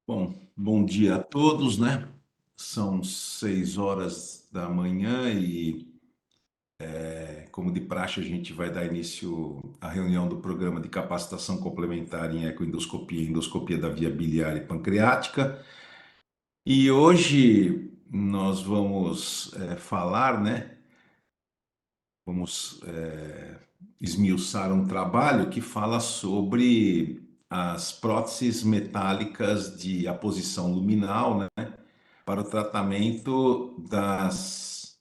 Bom dia a todos, né? São 6 horas da manhã e, como de praxe, a gente vai dar início à reunião do programa de capacitação complementar em ecoendoscopia e endoscopia da via biliar e pancreática. E hoje nós vamos falar, né? Vamos esmiuçar um trabalho que fala sobre as próteses metálicas de aposição luminal, né? Para o tratamento das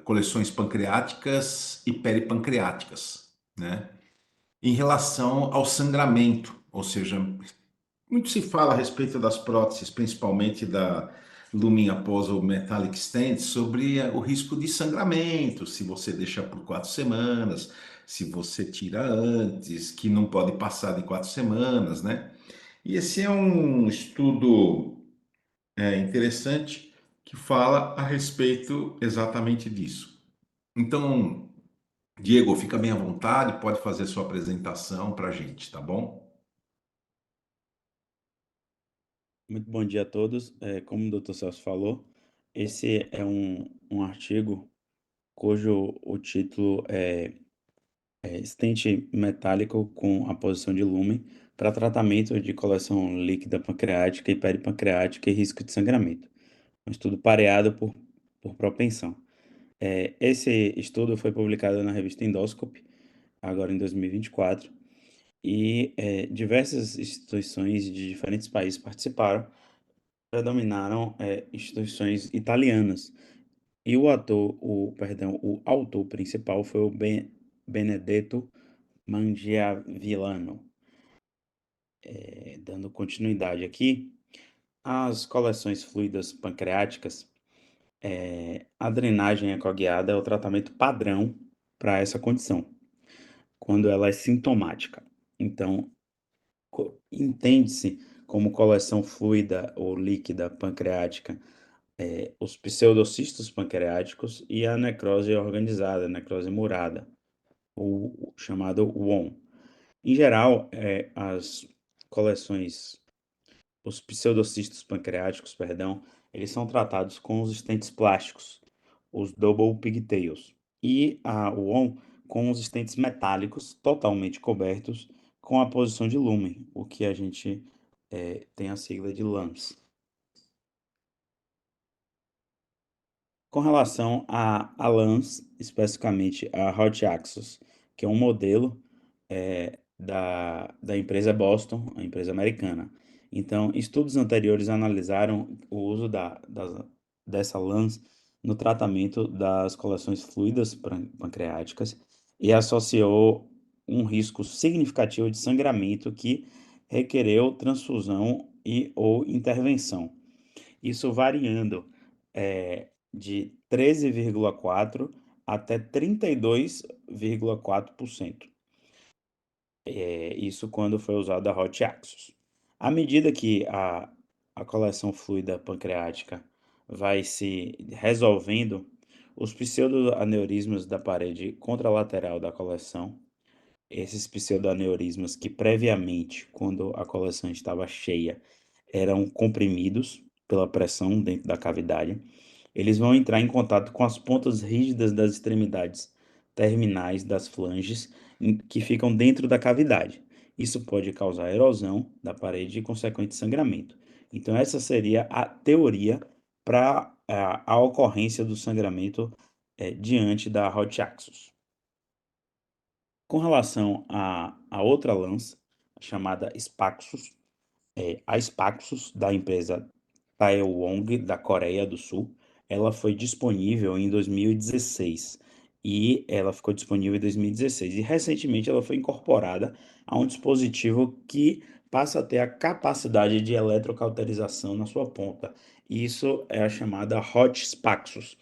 coleções pancreáticas e peripancreáticas, né? Em relação ao sangramento, ou seja, muito se fala a respeito das próteses, principalmente da Lumen Apostle Metallic Stent, sobre o risco de sangramento, se você deixa por 4 semanas, se você tira antes, que não pode passar de 4 semanas, né? E esse é um estudo interessante que fala a respeito exatamente disso. Então, Diego, fica bem à vontade, pode fazer sua apresentação para a gente, tá bom? Muito bom dia a todos. Como o Dr. Celso falou, esse é um artigo cujo o título é Stent metálico com aposição de lumen para tratamento de coleção líquida pancreática e peripancreática e risco de sangramento. Um estudo pareado por propensão. Esse estudo foi publicado na revista Endoscopy, agora em 2024, e diversas instituições de diferentes países participaram. Predominaram, instituições italianas. E o autor principal foi o Benedetto Mangiavillano. Dando continuidade aqui, as coleções fluidas pancreáticas, a drenagem ecoguiada é o tratamento padrão para essa condição, quando ela é sintomática. Então, entende-se como coleção fluida ou líquida pancreática os pseudocistos pancreáticos e a necrose organizada, necrose murada, ou chamado WON. Em geral, as coleções, os pseudocistos pancreáticos, perdão, eles são tratados com os estentes plásticos, os double pigtails, e a WON com os estentes metálicos totalmente cobertos com a posição de lumen, o que a gente tem a sigla de LAMS. Com relação a LANs, especificamente a Hot Axis, que é um modelo da empresa Boston, a empresa americana. Então, estudos anteriores analisaram o uso dessa LANs no tratamento das coleções fluidas pancreáticas e associou um risco significativo de sangramento que requereu transfusão e ou intervenção. Isso variando de 13,4% até 32,4%. Isso quando foi usada a Hot Axis. À medida que a coleção fluida pancreática vai se resolvendo, os pseudoaneurismas da parede contralateral da coleção, esses pseudoaneurismas que previamente, quando a coleção estava cheia, eram comprimidos pela pressão dentro da cavidade, eles vão entrar em contato com as pontas rígidas das extremidades terminais das flanges que ficam dentro da cavidade. Isso pode causar erosão da parede e consequente sangramento. Então, essa seria a teoria para a ocorrência do sangramento diante da Hot Axis. Com relação a outra lança, chamada Spaxus, a Spaxus, da empresa Taewong, da Coreia do Sul, ela foi disponível em 2016 e ela ficou disponível em 2016 e recentemente ela foi incorporada a um dispositivo que passa a ter a capacidade de eletrocauterização na sua ponta. Isso é a chamada Hot Spaxus.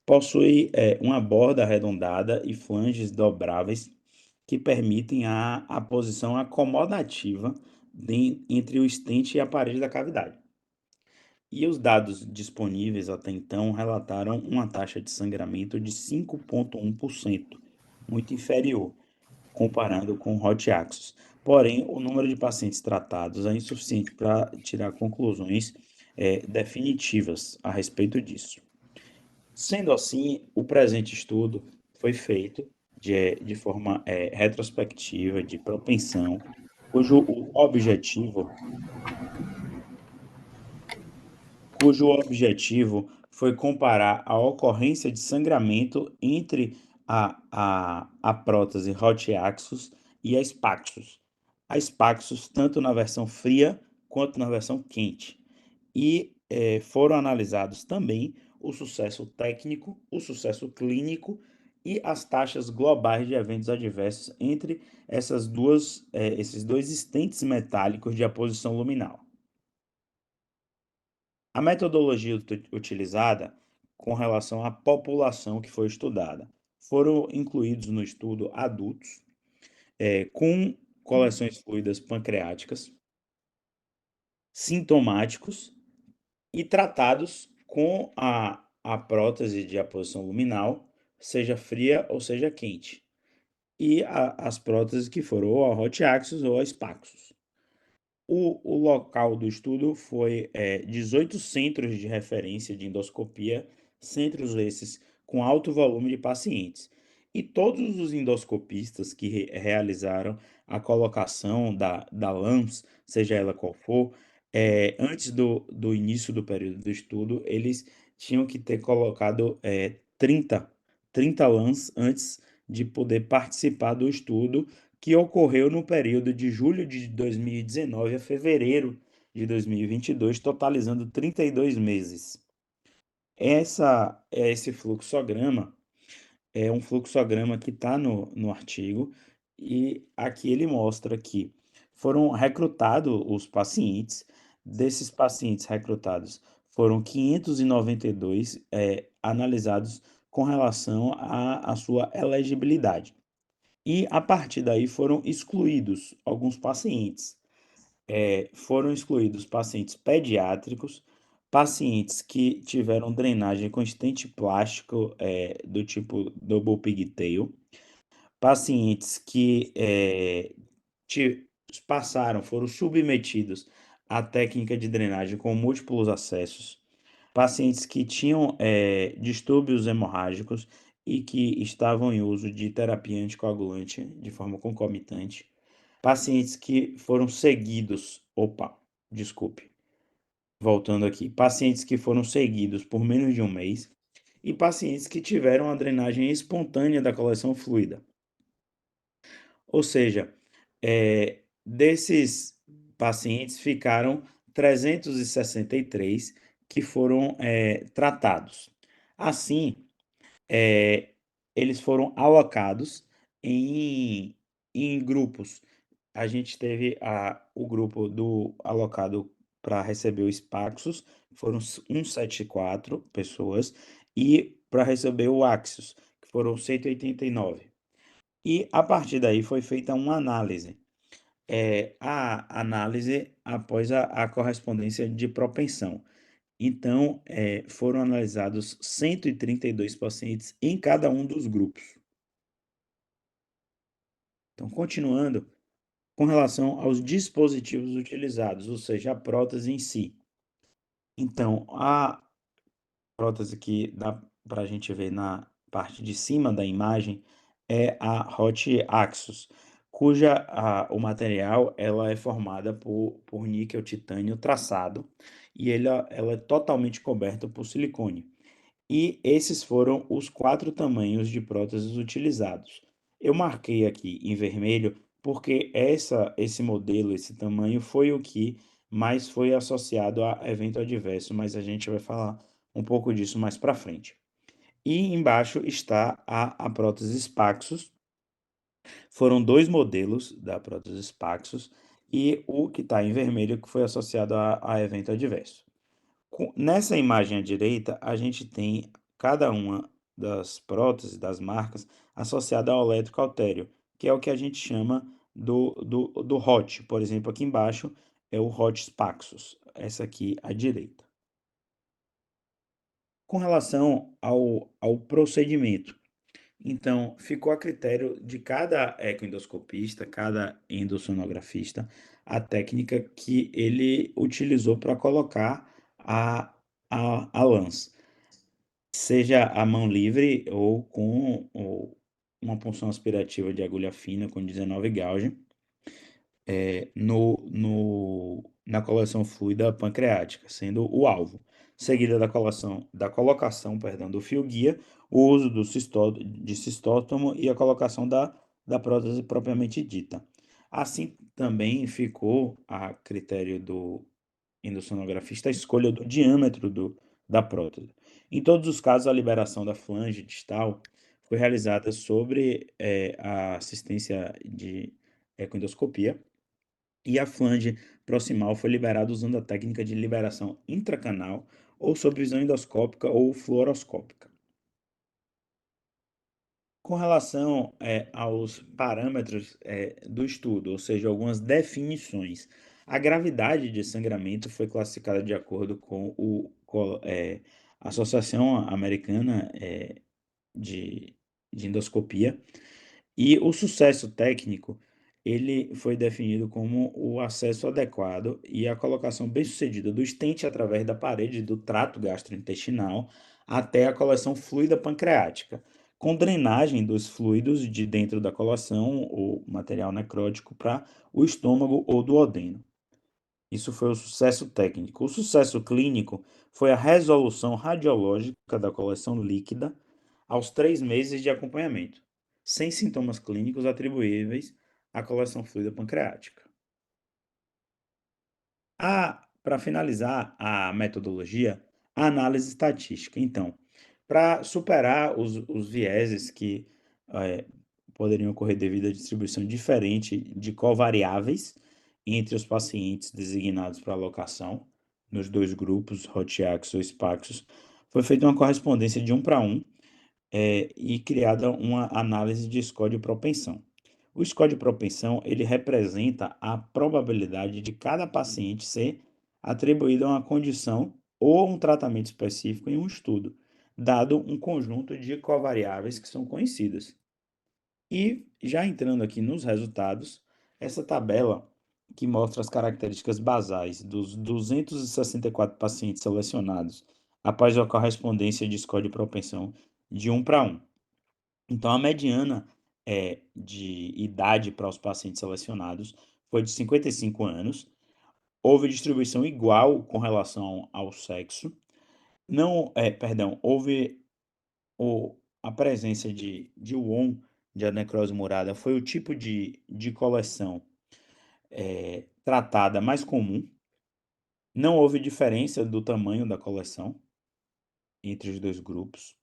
Possui uma borda arredondada e flanges dobráveis que permitem a posição acomodativa entre o stent e a parede da cavidade. E os dados disponíveis até então relataram uma taxa de sangramento de 5,1%, muito inferior, comparando com o Hot Axis. Porém, o número de pacientes tratados é insuficiente para tirar conclusões definitivas a respeito disso. Sendo assim, o presente estudo foi feito de forma retrospectiva, de propensão, cujo objetivo foi comparar a ocorrência de sangramento entre a prótese Hot-Axus e a Spaxus. A Spaxus, tanto na versão fria quanto na versão quente. E foram analisados também o sucesso técnico, o sucesso clínico e as taxas globais de eventos adversos entre esses dois estentes metálicos de aposição luminal. A metodologia utilizada com relação à população que foi estudada. Foram incluídos no estudo adultos com coleções fluidas pancreáticas, sintomáticos e tratados com a prótese de aposição luminal, seja fria ou seja quente, e as próteses que foram ou a Hot Axis ou a Spaxus. O local do estudo foi 18 centros de referência de endoscopia, centros esses com alto volume de pacientes. E todos os endoscopistas que realizaram a colocação da LAMS, seja ela qual for, antes do início do período do estudo, eles tinham que ter colocado 30 LAMS antes de poder participar do estudo, que ocorreu no período de julho de 2019 a fevereiro de 2022, totalizando 32 meses. Esse fluxograma é um fluxograma que está no artigo, e aqui ele mostra que foram recrutados os pacientes. Desses pacientes recrutados, foram 592 analisados com relação à sua elegibilidade. E a partir daí foram excluídos alguns pacientes. Foram excluídos pacientes pediátricos, pacientes que tiveram drenagem com estente plástico do tipo double pigtail, pacientes que foram submetidos à técnica de drenagem com múltiplos acessos, pacientes que tinham distúrbios hemorrágicos e que estavam em uso de terapia anticoagulante de forma concomitante, pacientes que foram seguidos, desculpe, voltando aqui, pacientes que foram seguidos por menos de um mês e pacientes que tiveram a drenagem espontânea da coleção fluida. Ou seja, desses pacientes ficaram 363 que foram tratados. Assim, eles foram alocados em grupos. A gente teve o grupo alocado para receber o Spaxus, foram 174 pessoas, e para receber o Axios, que foram 189. E a partir daí foi feita uma análise. A análise após a correspondência de propensão. Então, foram analisados 132 pacientes em cada um dos grupos. Então, continuando, com relação aos dispositivos utilizados, ou seja, a prótese em si. Então, a prótese que dá para a gente ver na parte de cima da imagem é a Hot Axus, o material ela é formada por níquel titânio traçado, e ela é totalmente coberta por silicone. E esses foram os 4 tamanhos de próteses utilizados. Eu marquei aqui em vermelho porque esse modelo, esse tamanho, foi o que mais foi associado a evento adverso, mas a gente vai falar um pouco disso mais para frente. E embaixo está a prótese Spaxus. Foram 2 modelos da prótese Spaxus, e o que está em vermelho que foi associado a evento adverso. Nessa imagem à direita, a gente tem cada uma das próteses, das marcas, associada ao elétrico-haltéreo, que é o que a gente chama do HOT. Por exemplo, aqui embaixo é o HOT Spaxus, essa aqui à direita. Com relação ao procedimento, Então, ficou a critério de cada ecoendoscopista, cada endossonografista, a técnica que ele utilizou para colocar a lance, seja a mão livre ou uma punção aspirativa de agulha fina com 19 gauge, na coleção fluida pancreática, sendo o alvo, seguida da colocação, perdão, do fio guia, o uso de cistótomo e a colocação da prótese propriamente dita. Assim também ficou a critério do endossonografista a escolha do diâmetro da prótese. Em todos os casos, a liberação da flange distal foi realizada sobre a assistência de ecoendoscopia, e a flange proximal foi liberada usando a técnica de liberação intracanal ou sob visão endoscópica ou fluoroscópica. Com relação aos parâmetros do estudo, ou seja, algumas definições, a gravidade de sangramento foi classificada de acordo com a Associação Americana de, de Endoscopia, e o sucesso técnico, ele foi definido como o acesso adequado e a colocação bem-sucedida do estente através da parede do trato gastrointestinal até a coleção fluida pancreática, com drenagem dos fluidos de dentro da coleção ou material necrótico para o estômago ou duodeno. Isso foi o sucesso técnico. O sucesso clínico foi a resolução radiológica da coleção líquida aos 3 meses de acompanhamento, sem sintomas clínicos atribuíveis à coleção fluida pancreática. Para finalizar a metodologia, a análise estatística. Então, para superar os vieses que eh, poderiam ocorrer devido à distribuição diferente de covariáveis entre os pacientes designados para alocação, nos dois grupos, Rotiaxus ou Spaxus, foi feita uma correspondência de 1 para 1 e criada uma análise de score de propensão. O score de propensão, ele representa a probabilidade de cada paciente ser atribuído a uma condição ou um tratamento específico em um estudo, dado um conjunto de covariáveis que são conhecidas. E já entrando aqui nos resultados, essa tabela que mostra as características basais dos 264 pacientes selecionados após a correspondência de score de propensão de 1 para 1. Então, a mediana de idade para os pacientes selecionados foi de 55 anos. Houve distribuição igual com relação ao sexo. Não, perdão, houve a presença de WON, de necrose murada, foi o tipo de coleção tratada mais comum. Não houve diferença do tamanho da coleção entre os dois grupos.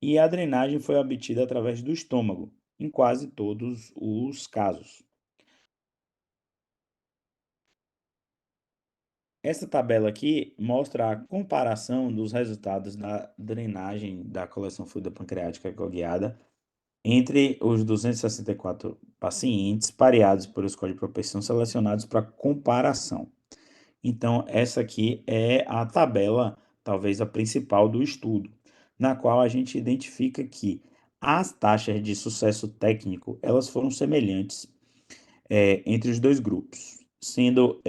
E a drenagem foi obtida através do estômago, em quase todos os casos. Essa tabela aqui mostra a comparação dos resultados da drenagem da coleção fluida pancreática cogueada entre os 264 pacientes pareados por escolha de propensão selecionados para comparação. Então, essa aqui é a tabela, talvez a principal do estudo, na qual a gente identifica que as taxas de sucesso técnico, elas foram semelhantes entre os dois grupos, sendo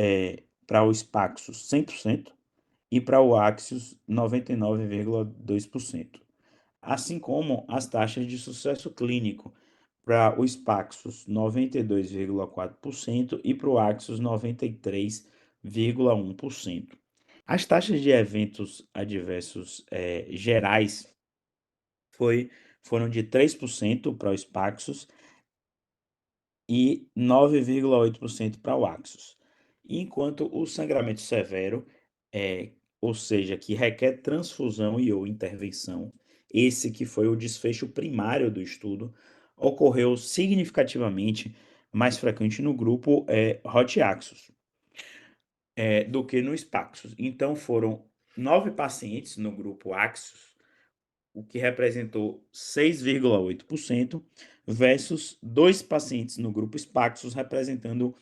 para o Spaxus 100% e para o Axios 99,2%, assim como as taxas de sucesso clínico para o Spaxus 92,4% e para o Axios 93,1%. As taxas de eventos adversos gerais foram de 3% para o Spaxus e 9,8% para o Axus. Enquanto o sangramento severo, ou seja, que requer transfusão e ou intervenção, esse que foi o desfecho primário do estudo, ocorreu significativamente mais frequente no grupo Rotiaxus do que no Spaxus. Então foram 9 pacientes no grupo Axus, o que representou 6,8%, versus 2 pacientes no grupo Spaxus, representando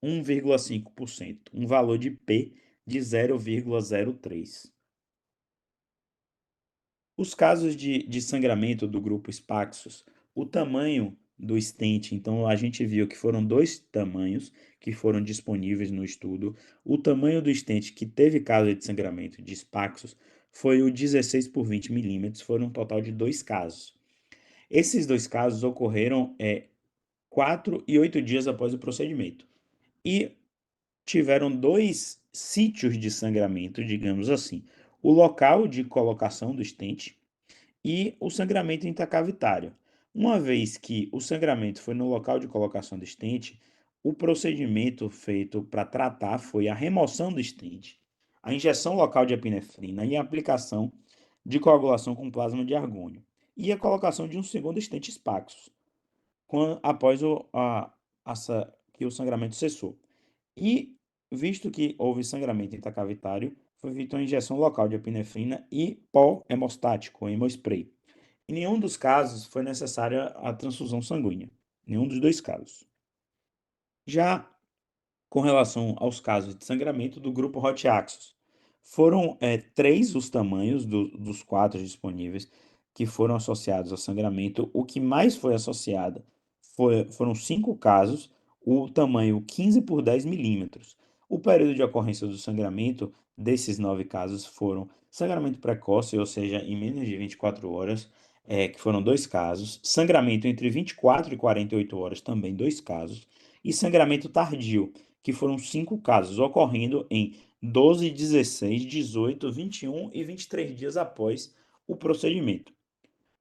1,5%, um valor de P de 0,03. Os casos de sangramento do grupo Spaxus o tamanho do stent. Então, a gente viu que foram dois tamanhos que foram disponíveis no estudo. O tamanho do stent que teve caso de sangramento de Spaxos foi o 16 por 20 milímetros, foram um total de dois casos. Esses dois casos ocorreram 4 e 8 dias após o procedimento. E tiveram dois sítios de sangramento, digamos assim. O local de colocação do stent e o sangramento intracavitário. Uma vez que o sangramento foi no local de colocação do stent, o procedimento feito para tratar foi a remoção do stent, a injeção local de epinefrina e a aplicação de coagulação com plasma de argônio e a colocação de um segundo stent Spaxos após que o sangramento cessou. E, visto que houve sangramento intracavitário, foi feita uma injeção local de epinefrina e pó hemostático, hemospray. Em nenhum dos casos foi necessária a transfusão sanguínea. Nenhum dos dois casos. Já com relação aos casos de sangramento do grupo Hot Axis, foram três os tamanhos dos quatro disponíveis que foram associados ao sangramento. O que mais foi associado foram cinco casos, o tamanho 15 por 10 milímetros. O período de ocorrência do sangramento desses nove casos foram sangramento precoce, ou seja, em menos de 24 horas, que foram dois casos, sangramento entre 24 e 48 horas, também dois casos, e sangramento tardio, que foram cinco casos, ocorrendo em 12, 16, 18, 21 e 23 dias após o procedimento.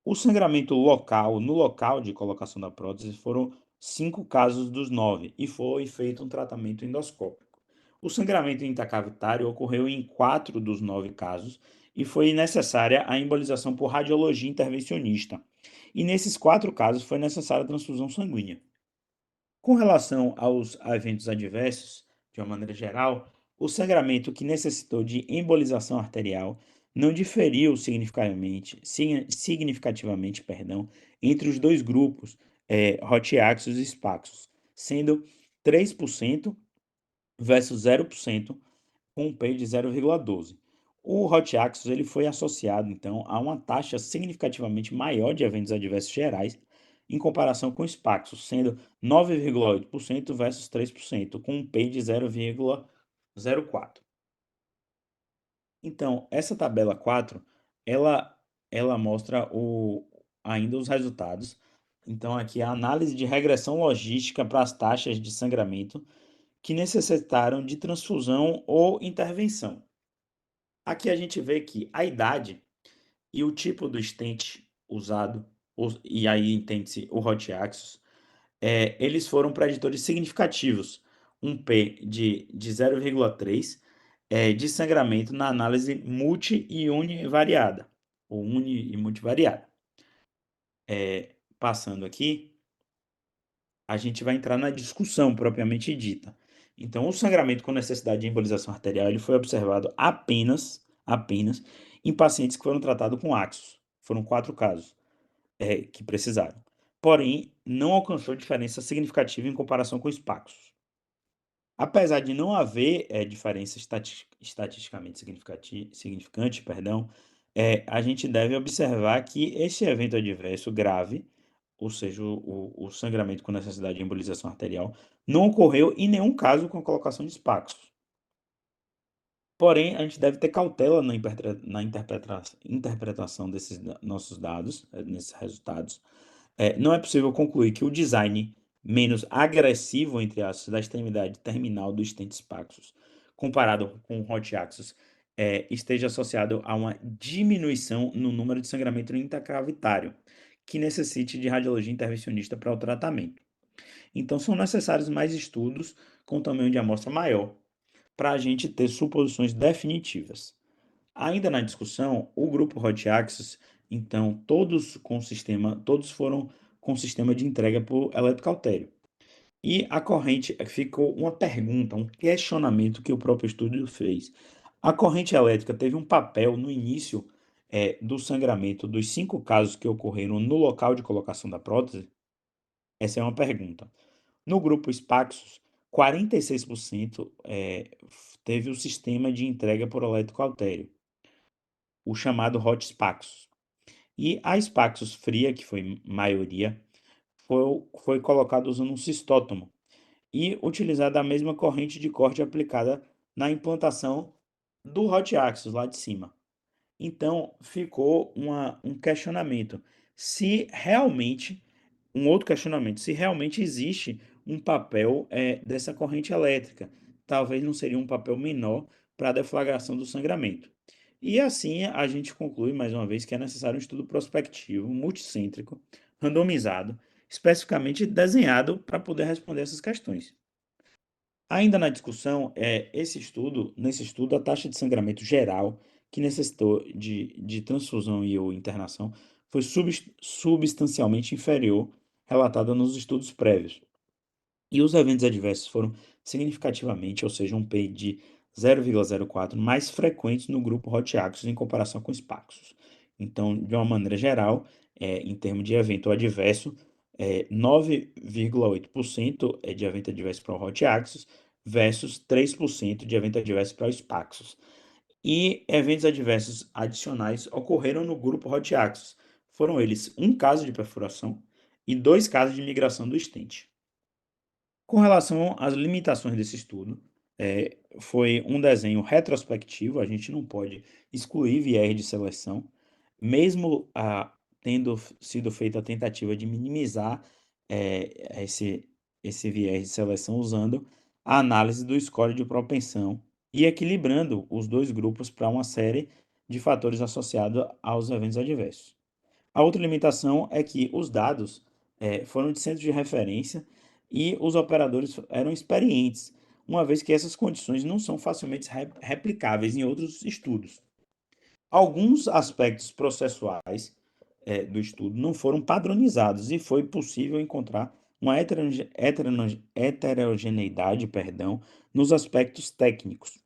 O sangramento local, no local de colocação da prótese, foram cinco casos dos nove e foi feito um tratamento endoscópico. O sangramento intracavitário ocorreu em quatro dos nove casos e foi necessária a embolização por radiologia intervencionista. E nesses quatro casos foi necessária a transfusão sanguínea. Com relação aos eventos adversos, de uma maneira geral, o sangramento que necessitou de embolização arterial não diferiu significativamente, entre os dois grupos, Rotiaxus e Spaxus, sendo 3% versus 0%, com um P de 0,12. O Hot Axis ele foi associado, então, a uma taxa significativamente maior de eventos adversos gerais em comparação com o Spaxos, sendo 9,8% versus 3%, com um P de 0,04. Então, essa tabela 4, ela, ela mostra ainda os resultados. Então, aqui a análise de regressão logística para as taxas de sangramento que necessitaram de transfusão ou intervenção. Aqui a gente vê que a idade e o tipo do stent usado, e aí entende-se o Hot Axis, eles foram preditores significativos, um P de 0,3 de sangramento na análise multi e univariada, ou uni e multivariada. Passando aqui, a gente vai entrar na discussão propriamente dita. Então, o sangramento com necessidade de embolização arterial ele foi observado apenas em pacientes que foram tratados com Axos. Foram quatro casos que precisaram. Porém, não alcançou diferença significativa em comparação com os Paxos. Apesar de não haver diferença estatisticamente significante, a gente deve observar que esse evento adverso grave, ou seja, o sangramento com necessidade de embolização arterial, não ocorreu em nenhum caso com a colocação de Spaxos. Porém, a gente deve ter cautela na interpretação desses nossos dados, nesses resultados. Não é possível concluir que o design menos agressivo, entre aspas, da extremidade terminal do stent Spaxos, comparado com o Hot Axis, esteja associado a uma diminuição no número de sangramento intracavitário, que necessite de radiologia intervencionista para o tratamento. Então, são necessários mais estudos com tamanho de amostra maior, para a gente ter suposições definitivas. Ainda na discussão, o grupo Hot Axis, então, todos foram com sistema de entrega por eletrocautério. E a corrente ficou uma pergunta, um questionamento que o próprio estudo fez. A corrente elétrica teve um papel no início do sangramento dos cinco casos que ocorreram no local de colocação da prótese? Essa é uma pergunta. No grupo Spaxos, 46% teve o sistema de entrega por eletrocautério, o chamado Hot Spaxos. E a Spaxus fria, que foi maioria, foi colocada usando um cistótomo e utilizada a mesma corrente de corte aplicada na implantação do hot axis lá de cima. Então, ficou um questionamento. Se realmente, um outro questionamento, se realmente existe um papel dessa corrente elétrica, talvez não seria um papel menor para a deflagração do sangramento. E assim a gente conclui mais uma vez que é necessário um estudo prospectivo, multicêntrico, randomizado, especificamente desenhado para poder responder essas questões. Ainda na discussão, nesse estudo, a taxa de sangramento geral que necessitou de transfusão e ou internação foi substancialmente inferior relatada nos estudos prévios. E os eventos adversos foram significativamente, ou seja, um P de 0,04 mais frequentes no grupo Hot Axis em comparação com os Paxos. Então, de uma maneira geral, em termos de evento adverso, 9,8% é de evento adverso para o Hot Axis versus 3% de evento adverso para os Paxos. E eventos adversos adicionais ocorreram no grupo Hot Axis. Foram eles um caso de perfuração e dois casos de migração do stent. Com relação às limitações desse estudo, foi um desenho retrospectivo, a gente não pode excluir viés de seleção, mesmo tendo sido feita a tentativa de minimizar esse viés de seleção usando a análise do score de propensão e equilibrando os dois grupos para uma série de fatores associados aos eventos adversos. A outra limitação é que os dados foram de centros de referência e os operadores eram experientes, uma vez que essas condições não são facilmente replicáveis em outros estudos. Alguns aspectos processuais do estudo não foram padronizados e foi possível encontrar uma heterogeneidade, perdão, nos aspectos técnicos.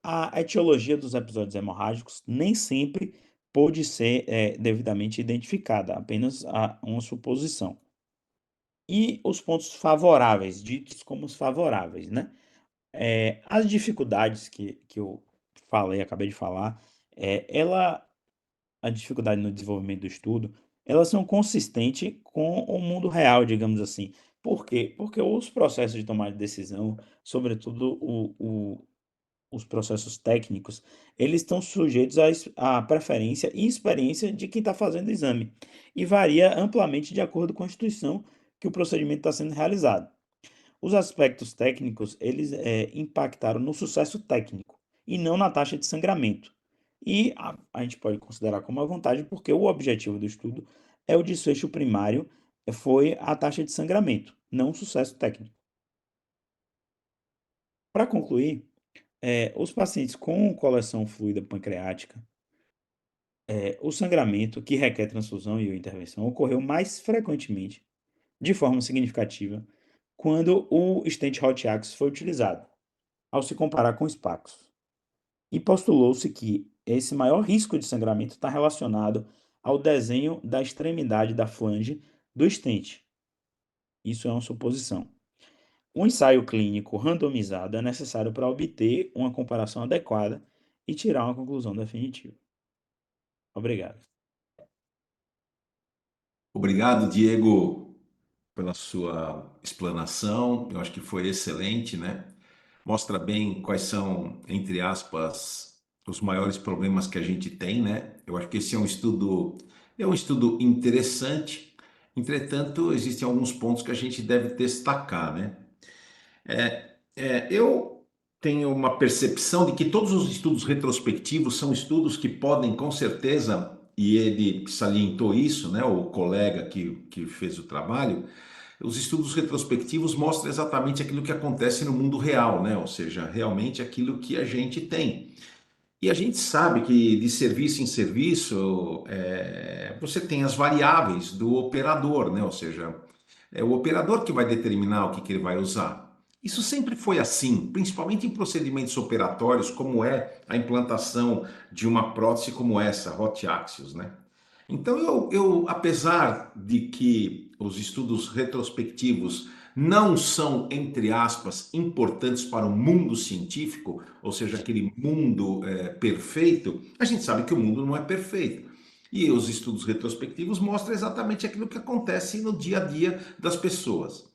A etiologia dos episódios hemorrágicos nem sempre pôde ser devidamente identificada, apenas uma suposição. E os pontos favoráveis, ditos como os favoráveis, né? As dificuldades que eu acabei de falar, a dificuldade no desenvolvimento do estudo, elas são consistentes com o mundo real, digamos assim. Por quê? Porque os processos de tomada de decisão, sobretudo os processos técnicos, eles estão sujeitos à preferência e experiência de quem está fazendo o exame, e varia amplamente de acordo com a instituição que o procedimento está sendo realizado. Os aspectos técnicos, eles impactaram no sucesso técnico e não na taxa de sangramento. E a gente pode considerar como uma vantagem porque o objetivo do estudo é o desfecho primário, foi a taxa de sangramento, não o sucesso técnico. Para concluir, os pacientes com coleção fluida pancreática, o sangramento que requer transfusão e ou intervenção ocorreu mais frequentemente, de forma significativa, quando o stent Hot Axis foi utilizado, ao se comparar com os Paxos. E postulou-se que esse maior risco de sangramento está relacionado ao desenho da extremidade da flange do stent. Isso é uma suposição. Um ensaio clínico randomizado é necessário para obter uma comparação adequada e tirar uma conclusão definitiva. Obrigado. Obrigado, Diego, pela sua explanação. Eu acho que foi excelente, né? Mostra bem quais são, entre aspas, os maiores problemas que a gente tem, né? Eu acho que esse é um estudo interessante. Entretanto, existem alguns pontos que a gente deve destacar, né? Eu tenho uma percepção de que todos os estudos retrospectivos são estudos que podem, com certeza, e ele salientou isso, né? O colega que fez o trabalho, os estudos retrospectivos mostram exatamente aquilo que acontece no mundo real, né? Ou seja, realmente aquilo que a gente tem. E a gente sabe que de serviço em serviço você tem as variáveis do operador, né? Ou seja, é o operador que vai determinar o que ele vai usar. Isso sempre foi assim, principalmente em procedimentos operatórios, como é a implantação de uma prótese como essa, Hot Axios, né? Então, apesar de que os estudos retrospectivos não são, entre aspas, importantes para o mundo científico, ou seja, aquele mundo perfeito, a gente sabe que o mundo não é perfeito. E os estudos retrospectivos mostram exatamente aquilo que acontece no dia a dia das pessoas.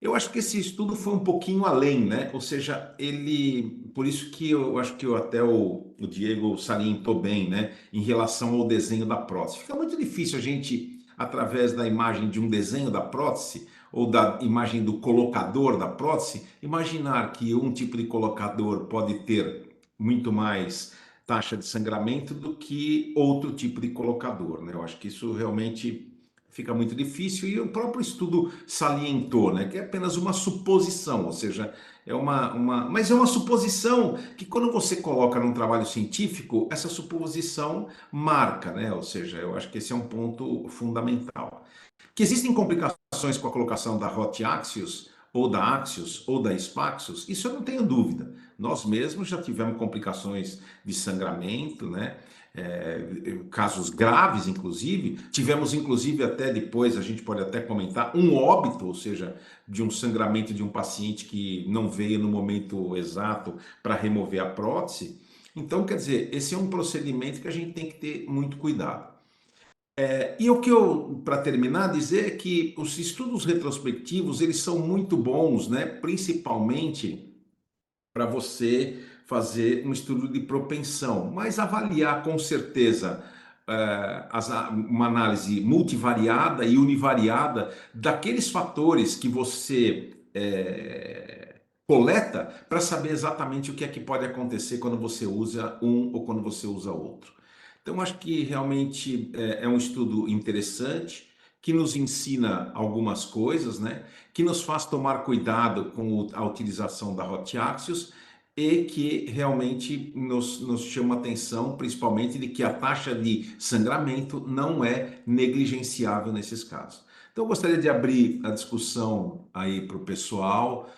Eu acho que esse estudo foi um pouquinho além, né? Ou seja, por isso que eu acho que até o Diego salientou bem, né? Em relação ao desenho da prótese. Fica muito difícil a gente, através da imagem de um desenho da prótese, ou da imagem do colocador da prótese, imaginar que um tipo de colocador pode ter muito mais taxa de sangramento do que outro tipo de colocador, né? Eu acho que isso realmente fica muito difícil e o próprio estudo salientou, né, que é apenas uma suposição, ou seja, mas é uma suposição que quando você coloca num trabalho científico, essa suposição marca, né, ou seja, eu acho que esse é um ponto fundamental. Que existem complicações com a colocação da Hot Axios, ou da Axios, ou da Spaxos, isso eu não tenho dúvida. Nós mesmos já tivemos complicações de sangramento, né? Casos graves, inclusive. Tivemos, inclusive, até depois, a gente pode até comentar, um óbito, ou seja, de um sangramento de um paciente que não veio no momento exato para remover a prótese. Então, quer dizer, esse é um procedimento que a gente tem que ter muito cuidado. E o que eu, para terminar, dizer é que os estudos retrospectivos, eles são muito bons, né? Principalmente para você fazer um estudo de propensão, mas avaliar com certeza uma análise multivariada e univariada daqueles fatores que você coleta para saber exatamente o que é que pode acontecer quando você usa um ou quando você usa outro. Então, acho que realmente é um estudo interessante, que nos ensina algumas coisas, né? Que nos faz tomar cuidado com a utilização da Hot Axios e que realmente nos chama atenção, principalmente de que a taxa de sangramento não é negligenciável nesses casos. Então, eu gostaria de abrir a discussão aí para o pessoal.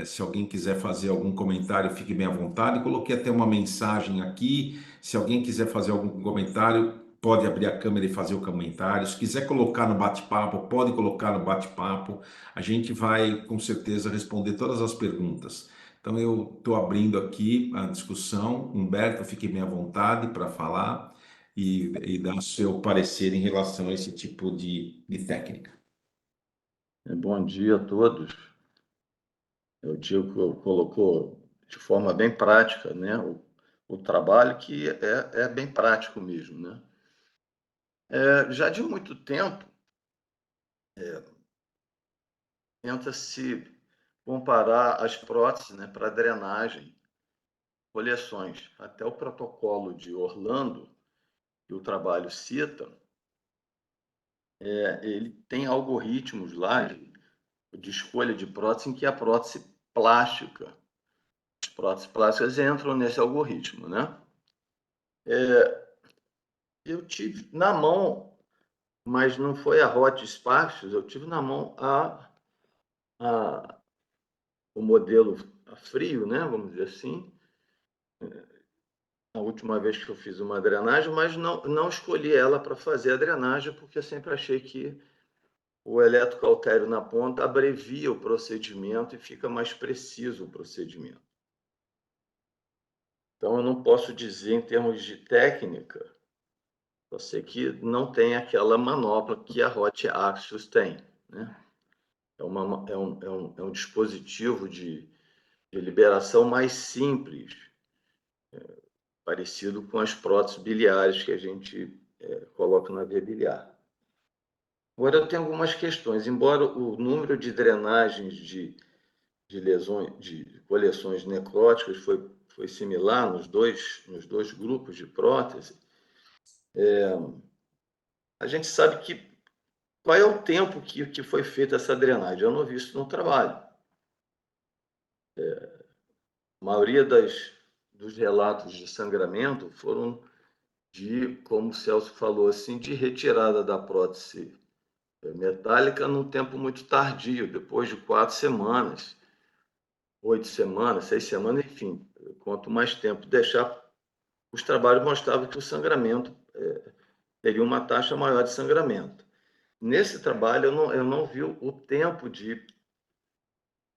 Se alguém quiser fazer algum comentário, fique bem à vontade. Coloquei até uma mensagem aqui. Se alguém quiser fazer algum comentário, pode abrir a câmera e fazer o comentário. Se quiser colocar no bate-papo, pode colocar no bate-papo. A gente vai, com certeza, responder todas as perguntas. Então, eu estou abrindo aqui a discussão. Humberto, fique bem à vontade para falar e dar seu parecer em relação a esse tipo de técnica. Bom dia a todos. O Diego colocou de forma bem prática, né, o trabalho que é bem prático mesmo, né? Já de muito tempo, tenta-se comparar as próteses, né, para drenagem, coleções. Até o protocolo de Orlando, que o trabalho cita, ele tem algoritmos lá de escolha de prótese em que a prótese plástica, as próteses plásticas entram nesse algoritmo, né? Eu tive na mão, mas não foi a Hot Spacios, eu tive na mão a, o modelo a frio, né? Vamos dizer assim, a última vez que eu fiz uma drenagem, mas não escolhi ela para fazer a drenagem, porque eu sempre achei que o eletrocautério na ponta abrevia o procedimento e fica mais preciso o procedimento. Então, eu não posso dizer em termos de técnica, eu sei que não tem aquela manopla que a Hot Axios tem, né? É um dispositivo de liberação mais simples, parecido com as próteses biliares que a gente coloca na via biliar. Agora, eu tenho algumas questões. Embora o número de drenagens de lesões, de coleções necróticas foi similar nos dois grupos de prótese, a gente sabe que qual é o tempo que foi feita essa drenagem. Eu não vi isso no trabalho. A maioria dos relatos de sangramento foram como o Celso falou, assim, de retirada da prótese metálica num tempo muito tardio, depois de 4 semanas, 8 semanas, 6 semanas, enfim, quanto mais tempo deixar, os trabalhos mostravam que o sangramento teria uma taxa maior de sangramento. Nesse trabalho, eu não vi o tempo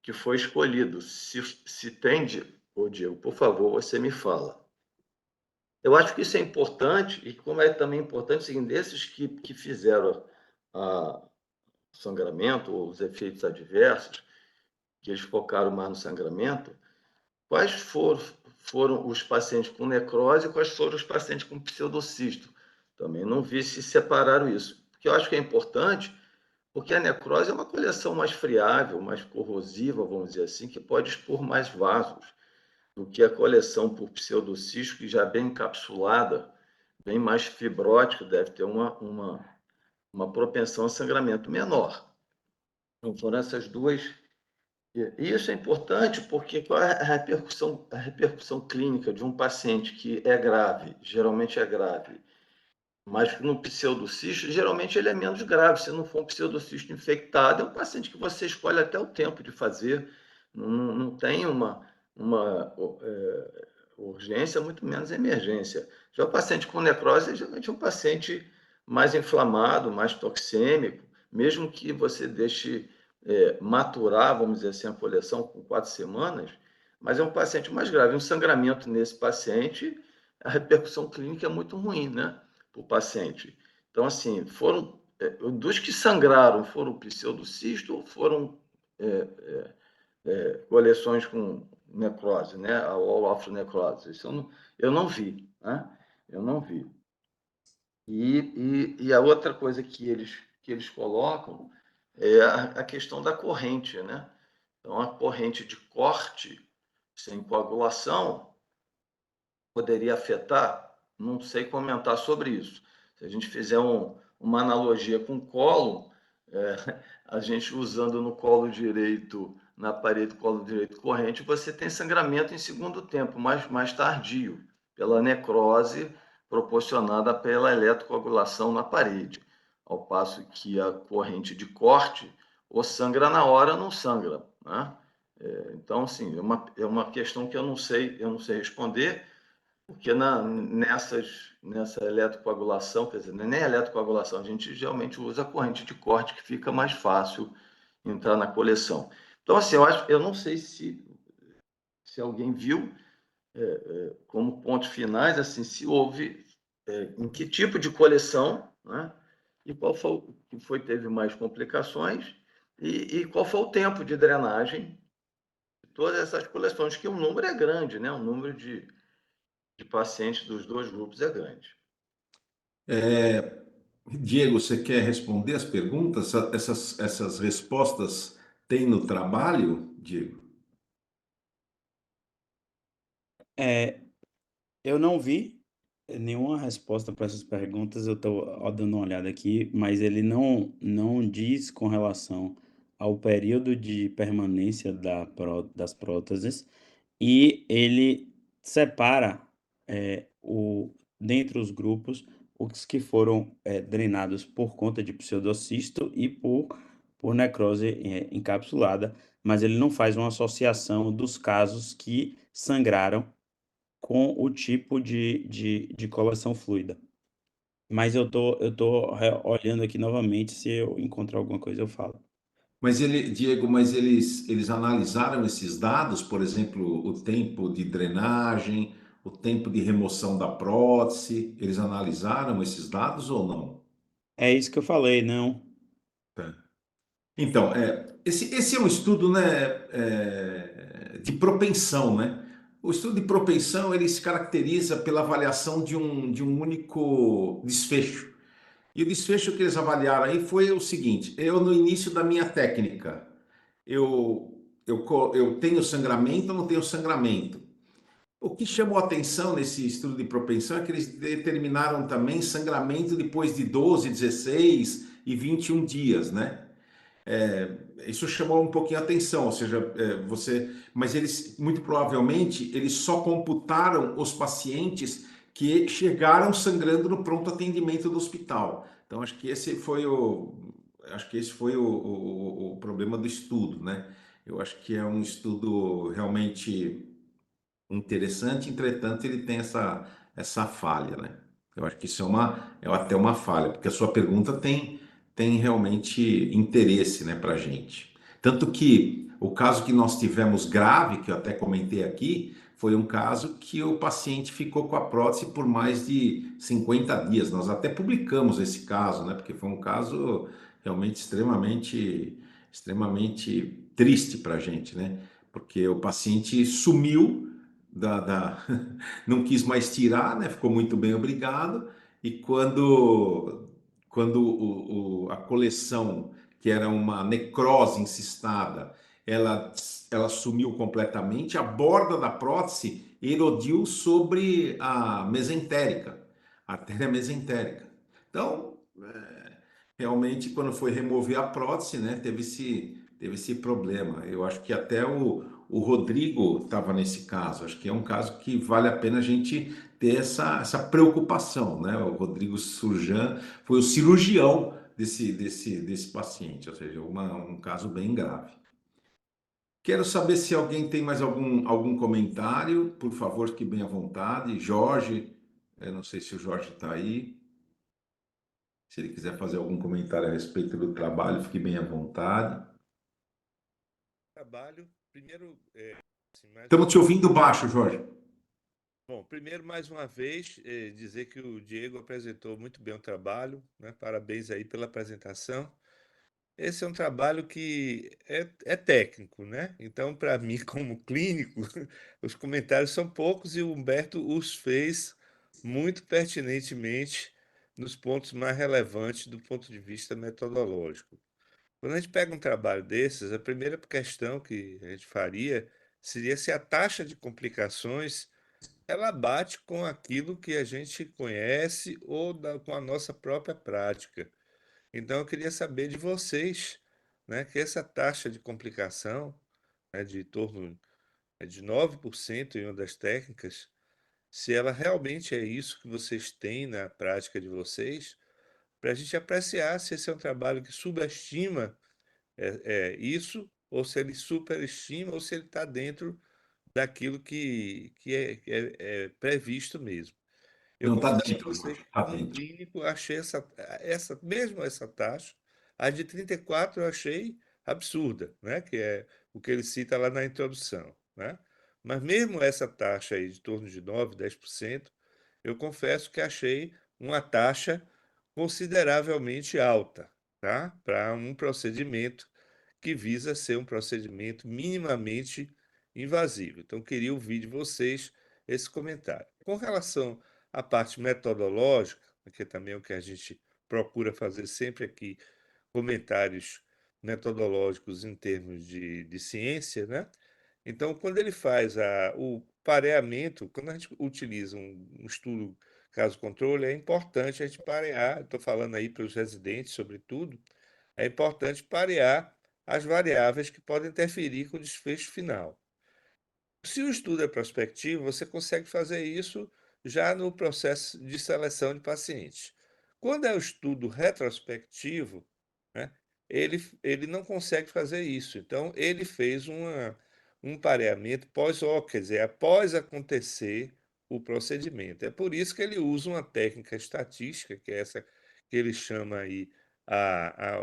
que foi escolhido. Se tende, ô Diego, por favor, você me fala. Eu acho que isso é importante, e como é também importante, seguindo desses que fizeram o sangramento, ou os efeitos adversos, que eles focaram mais no sangramento, quais foram os pacientes com necrose e quais foram os pacientes com pseudocisto. Também não vi se separaram isso, porque eu acho que é importante, porque a necrose é uma coleção mais friável, mais corrosiva, vamos dizer assim, que pode expor mais vasos do que a coleção por pseudocisto, que já é bem encapsulada, bem mais fibrótica, deve ter uma propensão a sangramento menor. Então, foram essas duas. E isso é importante porque qual é a repercussão clínica de um paciente que é grave, geralmente é grave, mas no pseudocisto, geralmente ele é menos grave. Se não for um pseudocisto infectado, é um paciente que você escolhe até o tempo de fazer, não tem uma urgência, muito menos emergência. Já o paciente com necrose, geralmente é um paciente mais inflamado, mais toxêmico, mesmo que você deixe maturar, vamos dizer assim, a coleção com 4 semanas, mas é um paciente mais grave. Um sangramento nesse paciente, a repercussão clínica é muito ruim, né, para o paciente. Então, assim, dos que sangraram, foram pseudocisto ou foram coleções com necrose, né, ou alfa-necrose? Isso eu não vi, né? Eu não vi. E a outra coisa que eles colocam é a questão da corrente, né? Então, a corrente de corte sem coagulação poderia afetar? Não sei comentar sobre isso. Se a gente fizer uma analogia com o colo, a gente usando no colo direito, na parede do colo direito corrente, você tem sangramento em segundo tempo, mais tardio, pela necrose proporcionada pela eletrocoagulação na parede. Ao passo que a corrente de corte, ou sangra na hora, ou não sangra, né? Então, assim, é uma questão que eu não sei responder, porque nessa eletrocoagulação, quer dizer, não é nem eletrocoagulação, a gente geralmente usa a corrente de corte, que fica mais fácil entrar na coleção. Então, assim, eu não sei se alguém viu, como pontos finais, assim, se houve, em que tipo de coleção, né? E qual foi o que teve mais complicações, e qual foi o tempo de drenagem de todas essas coleções, que o número é grande, né? O número de pacientes dos dois grupos é grande. Diego, você quer responder as perguntas? Essas respostas tem no trabalho, Diego? É, eu não vi nenhuma resposta para essas perguntas, eu estou dando uma olhada aqui, mas ele não diz com relação ao período de permanência das próteses, e ele separa dentre os grupos os que foram drenados por conta de pseudocisto e por necrose encapsulada, mas ele não faz uma associação dos casos que sangraram com o tipo de coleção fluida. Mas eu tô olhando aqui novamente, se eu encontrar alguma coisa eu falo. Diego, eles analisaram esses dados, por exemplo, o tempo de drenagem, o tempo de remoção da prótese, eles analisaram esses dados ou não? É isso que eu falei, não. Tá. Então, esse é um estudo, né, de propensão, né? O estudo de propensão, ele se caracteriza pela avaliação de um único desfecho. E o desfecho que eles avaliaram aí foi o seguinte: eu, no início da minha técnica, eu tenho sangramento ou não tenho sangramento? O que chamou a atenção nesse estudo de propensão é que eles determinaram também sangramento depois de 12, 16 e 21 dias, né? Isso chamou um pouquinho a atenção, ou seja, mas eles, muito provavelmente, eles só computaram os pacientes que chegaram sangrando no pronto atendimento do hospital. Então, acho que esse foi o problema do estudo, né? Eu acho que é um estudo realmente interessante, entretanto, ele tem essa falha, né? Eu acho que isso é até uma falha, porque a sua pergunta tem realmente interesse, né, para a gente. Tanto que o caso que nós tivemos grave, que eu até comentei aqui, foi um caso que o paciente ficou com a prótese por mais de 50 dias. Nós até publicamos esse caso, né, porque foi um caso realmente extremamente triste para a gente, né? Porque o paciente sumiu não quis mais tirar, né? Ficou muito bem, obrigado. E quando a coleção, que era uma necrose encistada, ela sumiu completamente, a borda da prótese erodiu sobre a mesentérica, a artéria mesentérica. Então, realmente, quando foi remover a prótese, né, teve esse problema. Eu acho que até o Rodrigo estava nesse caso. Acho que é um caso que vale a pena a gente ter essa preocupação, né? O Rodrigo Surjan foi o cirurgião desse paciente, ou seja, um caso bem grave. Quero saber se alguém tem mais algum comentário, por favor, fique bem à vontade. Jorge, eu não sei se o Jorge está aí. Se ele quiser fazer algum comentário a respeito do trabalho, fique bem à vontade. Trabalho, primeiro, assim, mais Estamos uma te ouvindo baixo, Jorge. bom, primeiro, mais uma vez, dizer que o Diego apresentou muito bem o trabalho, né? Parabéns aí pela apresentação. Esse é um trabalho que é técnico, né? Então, para mim, como clínico, os comentários são poucos e o Humberto os fez muito pertinentemente nos pontos mais relevantes do ponto de vista metodológico. Quando a gente pega um trabalho desses, a primeira questão que a gente faria seria se a taxa de complicações ela bate com aquilo que a gente conhece ou com a nossa própria prática. Então, eu queria saber de vocês, né, que essa taxa de complicação, né, de torno de 9% em uma das técnicas, se ela realmente é isso que vocês têm na prática de vocês, para a gente apreciar se esse é um trabalho que subestima isso, ou se ele superestima, ou se ele está dentro daquilo que é previsto mesmo. Eu Não, está confesso a dentro, vocês Jorge. que, Está como dentro. clínico, achei mesmo essa taxa, a de 34 eu achei absurda, né? Que é o que ele cita lá na introdução, né? Mas mesmo essa taxa aí de torno de 9, 10%, eu confesso que achei uma taxa consideravelmente alta, tá? Para um procedimento que visa ser um procedimento minimamente invasivo. Então, queria ouvir de vocês esse comentário. Com relação à parte metodológica, que também é o que a gente procura fazer sempre aqui, comentários metodológicos em termos de ciência, né? Então, quando ele faz o pareamento, quando a gente utiliza um estudo caso-controle, é importante a gente parear, estou falando aí para os residentes, sobretudo, é importante parear as variáveis que podem interferir com o desfecho final. Se o estudo é prospectivo, você consegue fazer isso já no processo de seleção de pacientes. Quando é o estudo retrospectivo, né, ele não consegue fazer isso. Então, ele fez um pareamento pós-hoc, quer dizer, após acontecer o procedimento. É por isso que ele usa uma técnica estatística, que é essa que ele chama aí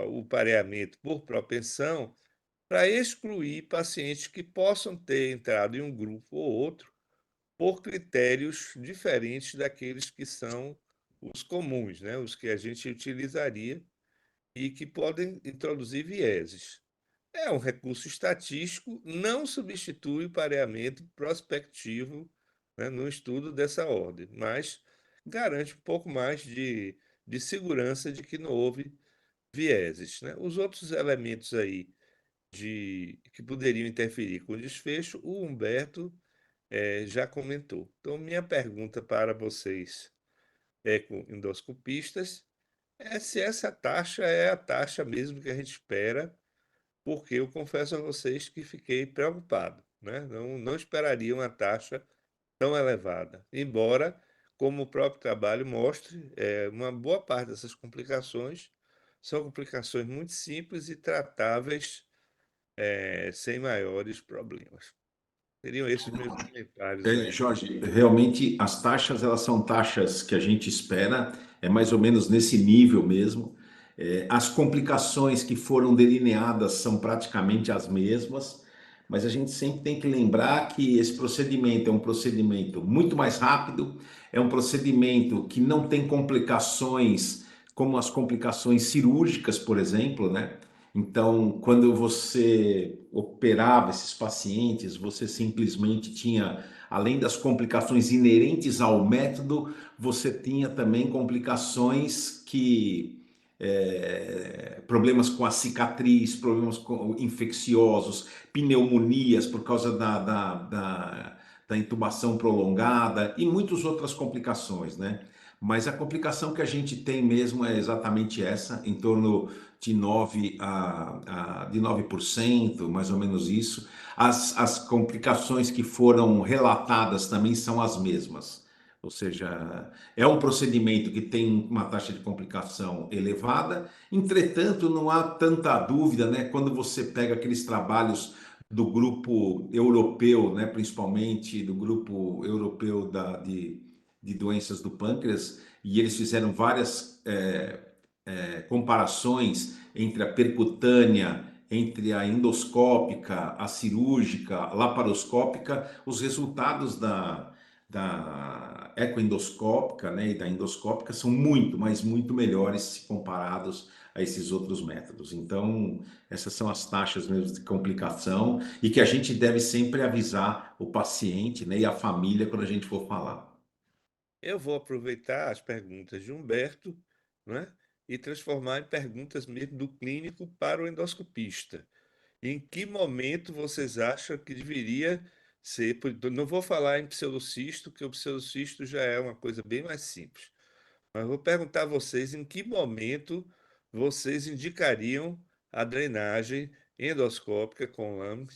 o pareamento por propensão, para excluir pacientes que possam ter entrado em um grupo ou outro por critérios diferentes daqueles que são os comuns, né? Os que a gente utilizaria e que podem introduzir vieses. É um recurso estatístico, não substitui o pareamento prospectivo, né, no estudo dessa ordem, mas garante um pouco mais de segurança de que não houve vieses, né? Os outros elementos aí que poderiam interferir com o desfecho, o Humberto já comentou. Então, minha pergunta para vocês, endoscopistas, é se essa taxa é a taxa mesmo que a gente espera, porque eu confesso a vocês que fiquei preocupado, né? Não esperaria uma taxa tão elevada, embora, como o próprio trabalho mostre, uma boa parte dessas complicações são complicações muito simples e tratáveis sem maiores problemas. Seriam esses meus comentários aí. Jorge, realmente as taxas elas são taxas que a gente espera, é mais ou menos nesse nível mesmo. As complicações que foram delineadas são praticamente as mesmas, mas a gente sempre tem que lembrar que esse procedimento é um procedimento muito mais rápido, é um procedimento que não tem complicações como as complicações cirúrgicas, por exemplo, né? Então, quando você operava esses pacientes, você simplesmente tinha, além das complicações inerentes ao método, você tinha também complicações problemas com a cicatriz, problemas infecciosos, pneumonias por causa da intubação prolongada e muitas outras complicações, né? Mas a complicação que a gente tem mesmo é exatamente essa, em torno de 9%, mais ou menos isso. As complicações que foram relatadas também são as mesmas. Ou seja, é um procedimento que tem uma taxa de complicação elevada, entretanto, não há tanta dúvida, né? Quando você pega aqueles trabalhos do grupo europeu, né? Principalmente do grupo europeu de doenças do pâncreas, e eles fizeram várias comparações entre a percutânea, entre a endoscópica, a cirúrgica, a laparoscópica, os resultados da ecoendoscópica, né, e da endoscópica são muito, mas muito melhores se comparados a esses outros métodos. Então, essas são as taxas mesmo de complicação e que a gente deve sempre avisar o paciente, né, e a família quando a gente for falar. Eu vou aproveitar as perguntas de Humberto, né, e transformar em perguntas mesmo do clínico para o endoscopista. Em que momento vocês acham que deveria ser? Não vou falar em pseudocisto, que o pseudocisto já é uma coisa bem mais simples. Mas vou perguntar a vocês em que momento vocês indicariam a drenagem endoscópica com lâmina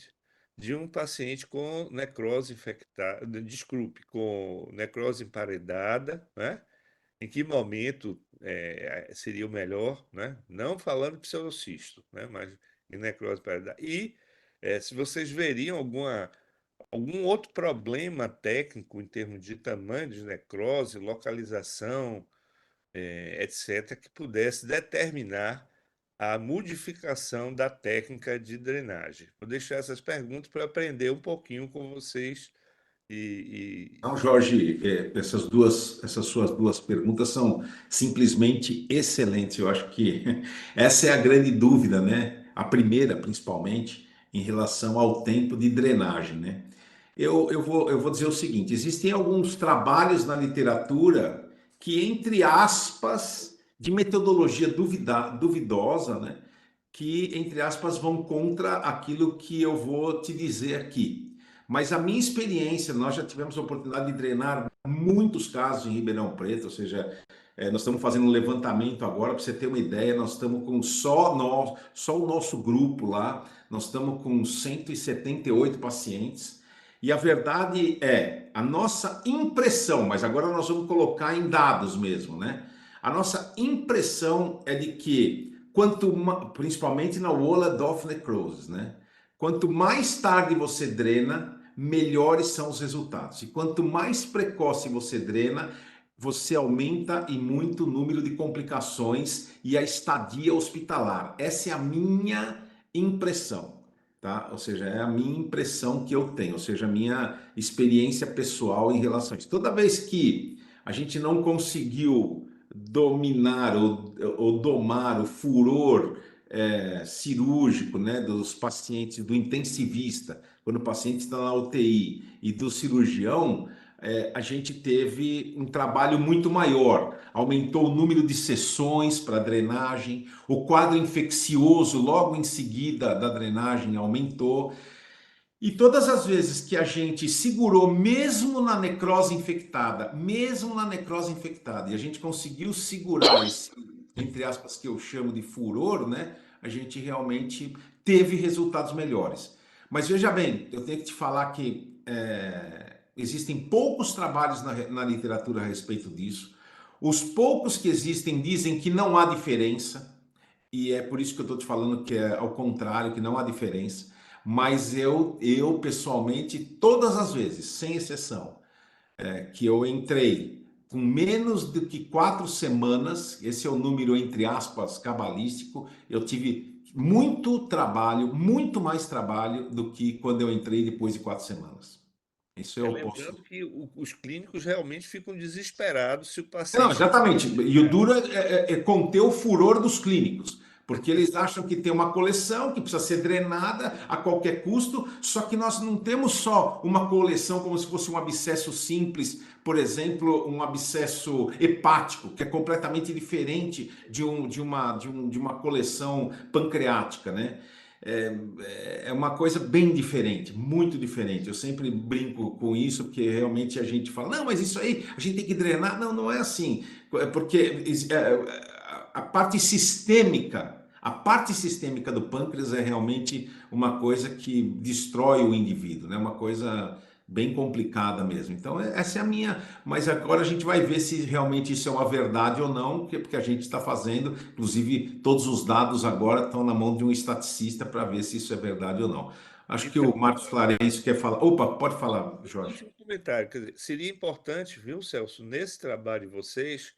de um paciente com necrose infectada, desculpe, com necrose emparedada, né? Em que momento seria o melhor, né? Não falando de pseudocisto, né? Mas em necrose emparedada. E se vocês veriam algum outro problema técnico em termos de tamanho de necrose, localização, etc., que pudesse determinar a modificação da técnica de drenagem. Vou deixar essas perguntas para aprender um pouquinho com vocês e Então, Jorge, essas suas duas perguntas são simplesmente excelentes. Eu acho que essa é a grande dúvida, né? A primeira, principalmente, em relação ao tempo de drenagem, né? Eu vou dizer o seguinte: existem alguns trabalhos na literatura que, entre aspas, de metodologia duvidosa, né? Que, entre aspas, vão contra aquilo que eu vou te dizer aqui. Mas a minha experiência, nós já tivemos a oportunidade de drenar muitos casos em Ribeirão Preto, ou seja, nós estamos fazendo um levantamento agora, para você ter uma ideia, nós estamos com só o nosso grupo lá, nós estamos com 178 pacientes, e a verdade é, a nossa impressão, mas agora nós vamos colocar em dados mesmo, né? A nossa impressão é de que, principalmente na Wall-Adolph necrosis, né? Quanto mais tarde você drena, melhores são os resultados. E quanto mais precoce você drena, você aumenta e muito o número de complicações e a estadia hospitalar. Essa é a minha impressão, tá? Ou seja, é a minha impressão que eu tenho, ou seja, a minha experiência pessoal em relação a isso. Toda vez que a gente não conseguiu dominar ou domar o furor cirúrgico, né, dos pacientes, do intensivista, quando o paciente está na UTI, e do cirurgião, a gente teve um trabalho muito maior. Aumentou o número de sessões para drenagem, o quadro infeccioso logo em seguida da drenagem aumentou. E todas as vezes que a gente segurou, mesmo na necrose infectada, e a gente conseguiu segurar esse, entre aspas, que eu chamo de furor, né? A gente realmente teve resultados melhores. Mas veja bem, eu tenho que te falar que existem poucos trabalhos na literatura a respeito disso. Os poucos que existem dizem que não há diferença, e é por isso que eu estou te falando que é ao contrário, que não há diferença. Mas eu pessoalmente, todas as vezes, sem exceção, que eu entrei com menos do que 4 semanas, esse é o número entre aspas cabalístico, eu tive muito trabalho, muito mais trabalho do que quando eu entrei depois de 4 semanas. Isso eu posso. Lembrando que os clínicos realmente ficam desesperados se o Não, paciente não exatamente. E o é, duro é conter o furor dos clínicos, porque eles acham que tem uma coleção que precisa ser drenada a qualquer custo, só que nós não temos só uma coleção como se fosse um abscesso simples, por exemplo, um abscesso hepático, que é completamente diferente de uma coleção pancreática, né? É uma coisa bem diferente, muito diferente. Eu sempre brinco com isso, porque realmente a gente fala, não, mas isso aí a gente tem que drenar. Não, não é assim. É porque a parte sistêmica do pâncreas é realmente uma coisa que destrói o indivíduo, né? Uma coisa bem complicada mesmo. Então, essa é a minha. Mas agora a gente vai ver se realmente isso é uma verdade ou não, porque a gente está fazendo, inclusive, todos os dados agora estão na mão de um estaticista para ver se isso é verdade ou não. Acho que o Então, Marcos Clarencio quer falar. Opa, pode falar, Jorge. último comentário, quer dizer, seria importante, viu, Celso, nesse trabalho de vocês,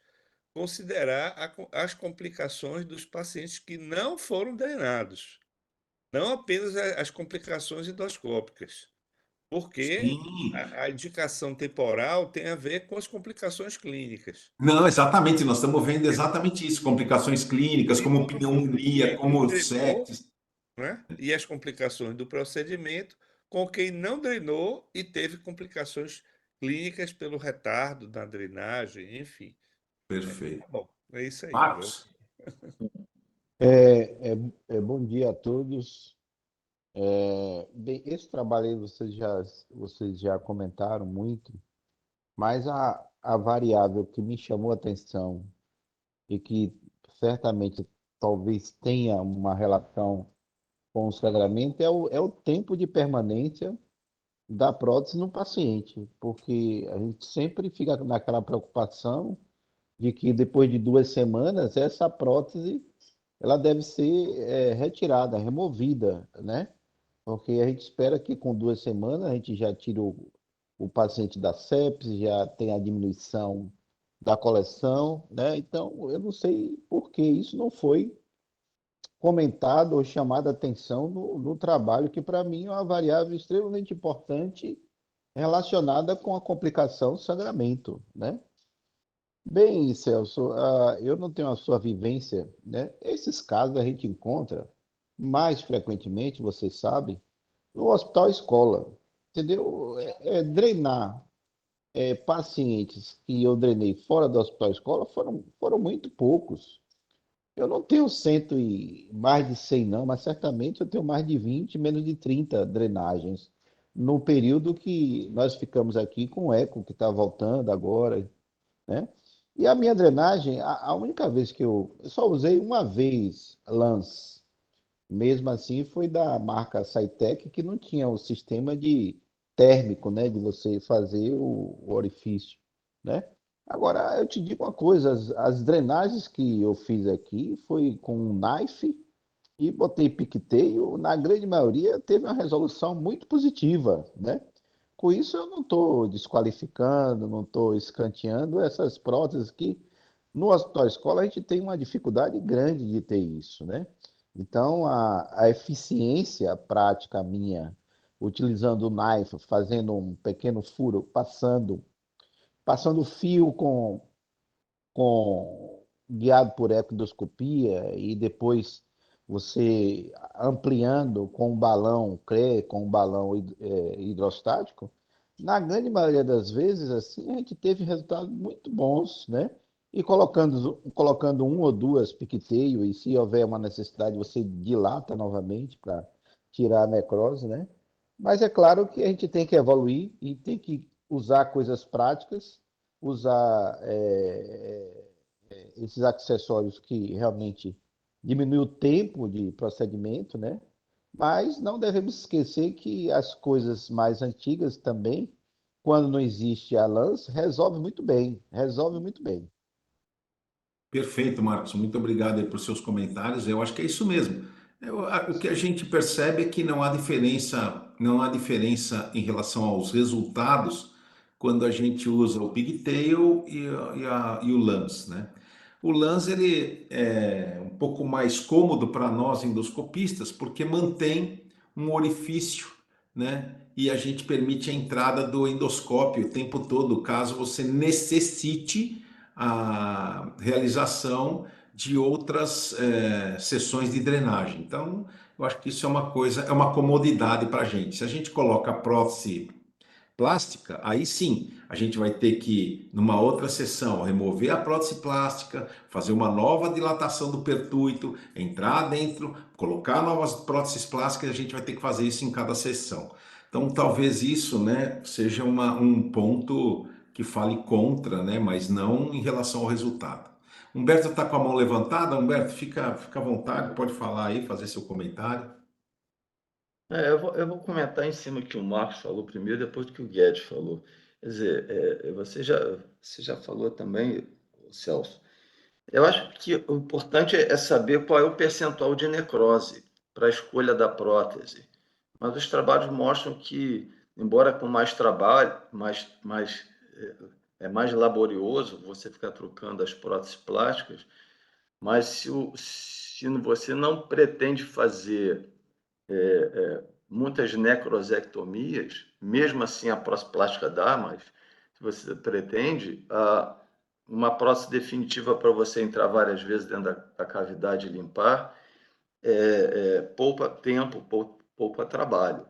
considerar as complicações dos pacientes que não foram drenados, não apenas as complicações endoscópicas, porque Sim. a indicação temporal tem a ver com as complicações clínicas. Não, exatamente, nós estamos vendo exatamente isso, complicações clínicas, Tem como todo o pneumonia, quem como drenou, sepsis. né? E as complicações do procedimento com quem não drenou e teve complicações clínicas pelo retardo na drenagem, enfim. Perfeito. Tá bom, é isso aí. Vamos. Marcos? Bom dia a todos. Bem, esse trabalho aí vocês já comentaram muito, mas a variável que me chamou a atenção e que certamente talvez tenha uma relação com o sangramento é o tempo de permanência da prótese no paciente, porque a gente sempre fica naquela preocupação de que depois de 2 semanas essa prótese ela deve ser retirada, removida, né? Porque a gente espera que com 2 semanas a gente já tire o paciente da sepse, já tem a diminuição da coleção, né? Então, eu não sei por que isso não foi comentado ou chamado a atenção no trabalho, que para mim é uma variável extremamente importante relacionada com a complicação sangramento, né? Bem, Celso, eu não tenho a sua vivência, né? Esses casos a gente encontra mais frequentemente, você sabe, no hospital escola, entendeu? Drenar pacientes que eu drenei fora do hospital escola foram muito poucos. Eu não tenho mais de 100 não, mas certamente eu tenho mais de 20, menos de 30 drenagens no período que nós ficamos aqui com o eco que está voltando agora, né? E a minha drenagem, a única vez que eu só usei uma vez Lance, mesmo assim foi da marca Saitec, que não tinha o sistema de térmico, né, de você fazer o orifício, né? Agora, eu te digo uma coisa, as drenagens que eu fiz aqui foi com um knife e botei piqueteio, na grande maioria teve uma resolução muito positiva, né? Com isso, eu não estou desqualificando, não estou escanteando essas próteses que no hospital escola a gente tem uma dificuldade grande de ter isso, né? Então, a eficiência prática minha, utilizando o knife, fazendo um pequeno furo, passando fio com guiado por ecodoscopia e depois você ampliando com um balão CRE, com um balão hidrostático, na grande maioria das vezes, assim, a gente teve resultados muito bons, né? E colocando um ou duas piqueteio, e se houver uma necessidade, você dilata novamente para tirar a necrose, né? Mas é claro que a gente tem que evoluir e tem que usar coisas práticas, usar esses acessórios que realmente diminuem o tempo de procedimento, né? Mas não devemos esquecer que as coisas mais antigas também, quando não existe a lance, resolve muito bem. Perfeito, Marcos. Muito obrigado aí por seus comentários. Eu acho que é isso mesmo. O que a gente percebe é que não há diferença em relação aos resultados quando a gente usa o pigtail e o lance, né? O lance ele é um pouco mais cômodo para nós endoscopistas porque mantém um orifício, né? E a gente permite a entrada do endoscópio o tempo todo, caso você necessite a realização de outras sessões de drenagem. Então, eu acho que isso é uma coisa, é uma comodidade para a gente. Se a gente coloca a prótese plástica, aí sim, a gente vai ter que, numa outra sessão, remover a prótese plástica, fazer uma nova dilatação do pertúito, entrar dentro, colocar novas próteses plásticas, a gente vai ter que fazer isso em cada sessão. Então, talvez isso, né, seja um ponto que fale contra, né, mas não em relação ao resultado. Humberto está com a mão levantada. Humberto, fica à vontade, pode falar aí, fazer seu comentário. Eu vou comentar em cima do que o Marcos falou primeiro, depois do que o Guedes falou. Quer dizer, você já falou também, Celso. Eu acho que o importante é saber qual é o percentual de necrose para a escolha da prótese. Mas os trabalhos mostram que, embora com mais trabalho, é mais laborioso você ficar trocando as próteses plásticas, mas se você não pretende fazer muitas necrosectomias, mesmo assim a prótese plástica dá, mas se você pretende, uma prótese definitiva para você entrar várias vezes dentro da cavidade e limpar, poupa tempo, poupa trabalho.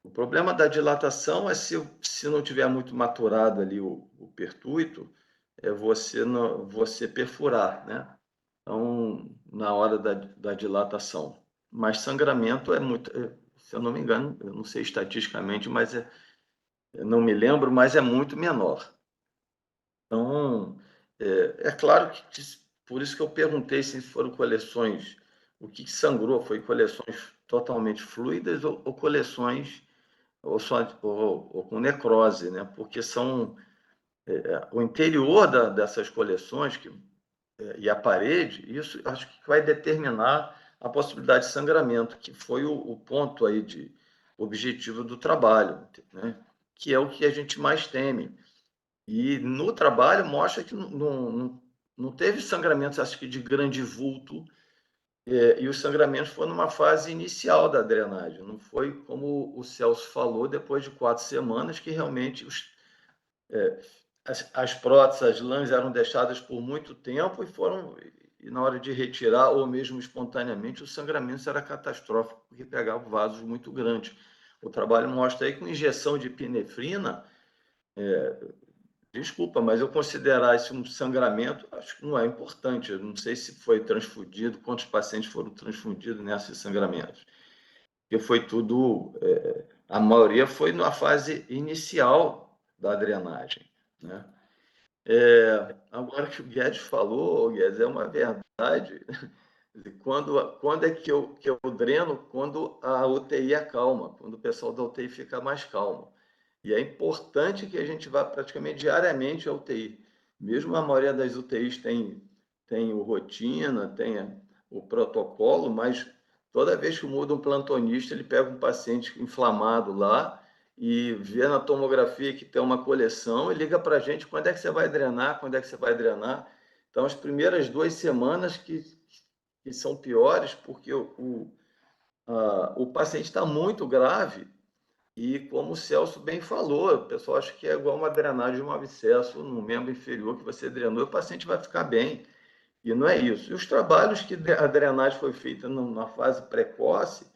O problema da dilatação é se não tiver muito maturado ali o pertúito, é você perfurar, né? Então, na hora da dilatação. Mas sangramento é muito, se eu não me engano, eu não sei estatisticamente, mas eu não me lembro, mas é muito menor. Então, é claro que, por isso que eu perguntei se foram coleções, o que sangrou, foi coleções totalmente fluidas ou coleções ou com necrose, né? Porque são o interior dessas coleções e a parede, isso acho que vai determinar a possibilidade de sangramento, que foi o ponto aí de objetivo do trabalho, né? Que é o que a gente mais teme. E no trabalho mostra que não teve sangramentos, acho que de grande vulto, e os sangramentos foram numa fase inicial da drenagem, não foi como o Celso falou, depois de 4 semanas, que realmente as próteses, as lãs eram deixadas por muito tempo e na hora de retirar, ou mesmo espontaneamente, o sangramento era catastrófico, porque pegava vasos muito grandes. O trabalho mostra aí que com injeção de epinefrina, desculpa, mas eu considerar isso um sangramento, acho que não é importante. Eu não sei se foi transfundido, quantos pacientes foram transfundidos nesses sangramentos. Porque foi tudo, a maioria foi na fase inicial da drenagem, né? Agora que o Guedes falou, Guedes, é uma verdade. Quando é que eu dreno? Quando a UTI acalma, quando o pessoal da UTI fica mais calmo. E é importante que a gente vá praticamente diariamente à UTI. Mesmo a maioria das UTIs tem o rotina, tem o protocolo, mas toda vez que muda um plantonista, ele pega um paciente inflamado lá e vê na tomografia que tem uma coleção e liga para a gente quando é que você vai drenar, quando é que você vai drenar. Então, as primeiras 2 semanas que são piores, porque o paciente está muito grave e, como o Celso bem falou, o pessoal acha que é igual uma drenagem de um abscesso no membro inferior que você drenou, o paciente vai ficar bem. E não é isso. E os trabalhos que a drenagem foi feita na fase precoce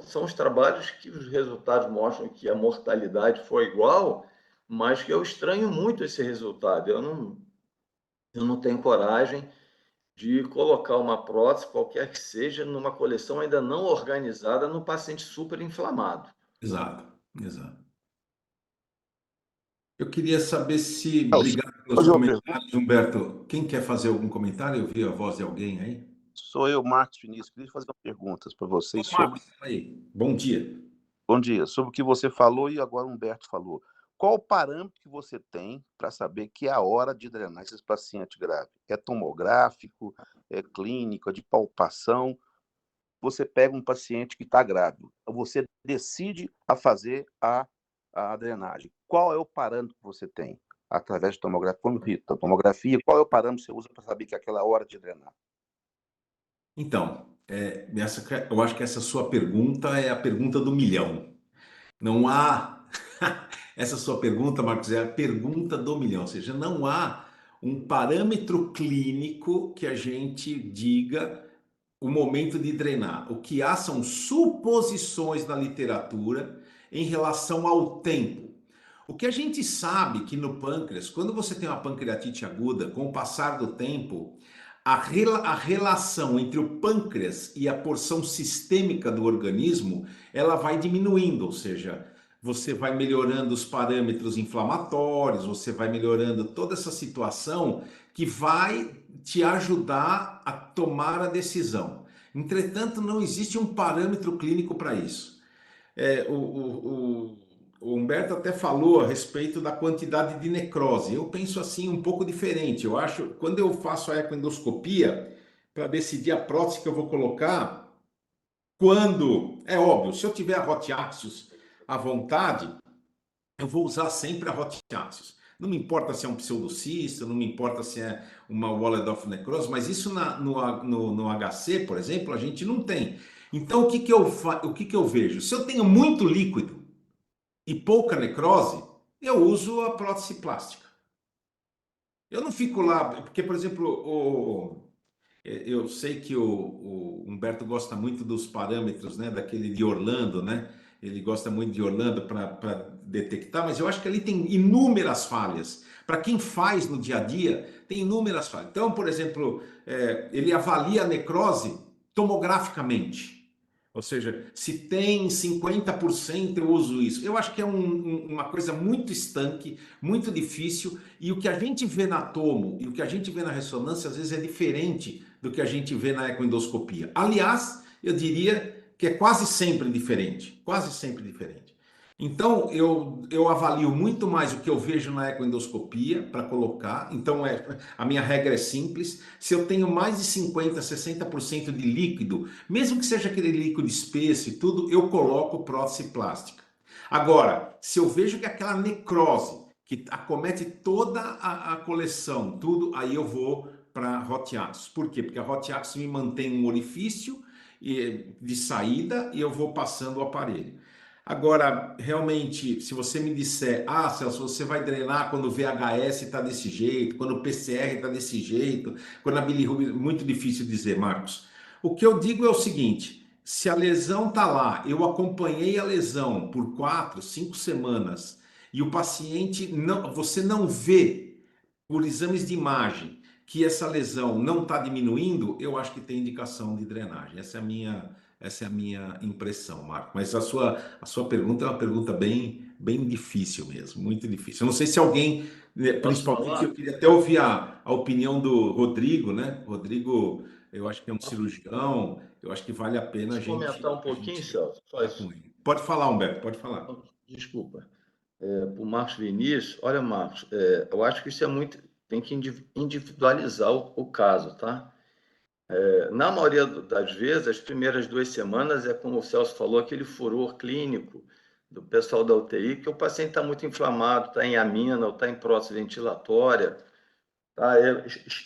são os trabalhos que os resultados mostram que a mortalidade foi igual, mas que eu estranho muito esse resultado. Eu não tenho coragem de colocar uma prótese, qualquer que seja, numa coleção ainda não organizada no paciente super inflamado. Exato, exato. Eu queria saber se, Celso, obrigado pelos fazer uma pergunta. comentários, Humberto. Quem quer fazer algum comentário? Eu vi a voz de alguém aí. Sou eu, Marcos Vinícius. Queria fazer uma pergunta para vocês sobre. Marcos, aí. Bom dia. Bom dia. Sobre o que você falou e agora o Humberto falou. Qual o parâmetro que você tem para saber que é a hora de drenar esses pacientes graves? É tomográfico? É clínico? É de palpação? você pega um paciente que está grávido, você decide a fazer a drenagem. Qual é o parâmetro que você tem? Através de tomografia, qual é o parâmetro que você usa para saber que é aquela hora de drenar? Então, eu acho que essa sua pergunta é a pergunta do milhão. Não há. Essa sua pergunta, Marcos, é a pergunta do milhão. Ou seja, não há um parâmetro clínico que a gente diga o momento de drenar. O que há são suposições na literatura em relação ao tempo. O que a gente sabe que no pâncreas, quando você tem uma pancreatite aguda, com o passar do tempo, a relação entre o pâncreas e a porção sistêmica do organismo, ela vai diminuindo, ou seja, você vai melhorando os parâmetros inflamatórios, você vai melhorando toda essa situação que vai te ajudar a tomar a decisão. Entretanto, não existe um parâmetro clínico para isso. O Humberto até falou a respeito da quantidade de necrose. Eu penso assim um pouco diferente. Eu acho, quando eu faço a ecoendoscopia, para decidir a prótese que eu vou colocar, quando, é óbvio, se eu tiver a Hot Axios à vontade, eu vou usar sempre a Hot Axios. Não me importa se é um pseudocisto, não me importa se é uma Wallenhoff necrose, mas isso no HC, por exemplo, a gente não tem. Então, o que eu vejo? Se eu tenho muito líquido e pouca necrose, eu uso a prótese plástica. Eu não fico lá, porque, por exemplo, eu sei que o Humberto gosta muito dos parâmetros, né, daquele de Orlando, né? Ele gosta muito de Orlando para detectar, mas eu acho que ali tem inúmeras falhas. Para quem faz no dia a dia, tem inúmeras falhas. Então, por exemplo, ele avalia a necrose tomograficamente. Ou seja, se tem 50%, eu uso isso. Eu acho que é uma coisa muito estanque, muito difícil, e o que a gente vê na tomo e o que a gente vê na ressonância, às vezes é diferente do que a gente vê na ecoendoscopia. Aliás, eu diria que é quase sempre diferente, quase sempre diferente. Então, eu avalio muito mais o que eu vejo na ecoendoscopia para colocar. Então, a minha regra é simples. Se eu tenho mais de 50%, 60% de líquido, mesmo que seja aquele líquido espesso e tudo, eu coloco prótese plástica. Agora, se eu vejo que aquela necrose que acomete toda a coleção, tudo, aí eu vou para a Hot Axios. Por quê? Porque a Hot Axios me mantém um orifício de saída e eu vou passando o aparelho. Agora, realmente, se você me disser, Celso, você vai drenar quando o VHS está desse jeito, quando o PCR está desse jeito, quando a bilirrubina... Muito difícil dizer, Marcos. O que eu digo é o seguinte, se a lesão está lá, eu acompanhei a lesão por 4, 5 semanas e o paciente, você não vê por exames de imagem que essa lesão não está diminuindo, eu acho que tem indicação de drenagem. Essa é a minha impressão, Marco. Mas a sua pergunta é uma pergunta bem difícil mesmo, muito difícil. Eu não sei se alguém, principalmente, eu queria até ouvir a opinião do Rodrigo, né? Rodrigo, eu acho que é um cirurgião, eu acho que vale a pena a gente comentar um pouquinho, Celso. com ele. Pode falar, Humberto, pode falar. Desculpa. Para o Marcos Vinícius, olha, Marcos, eu acho que isso é muito. Tem que individualizar o caso, tá? Na maioria das vezes, as primeiras 2 semanas é, como o Celso falou, aquele furor clínico do pessoal da UTI, que o paciente está muito inflamado, está em amina, ou está em prótese ventilatória, está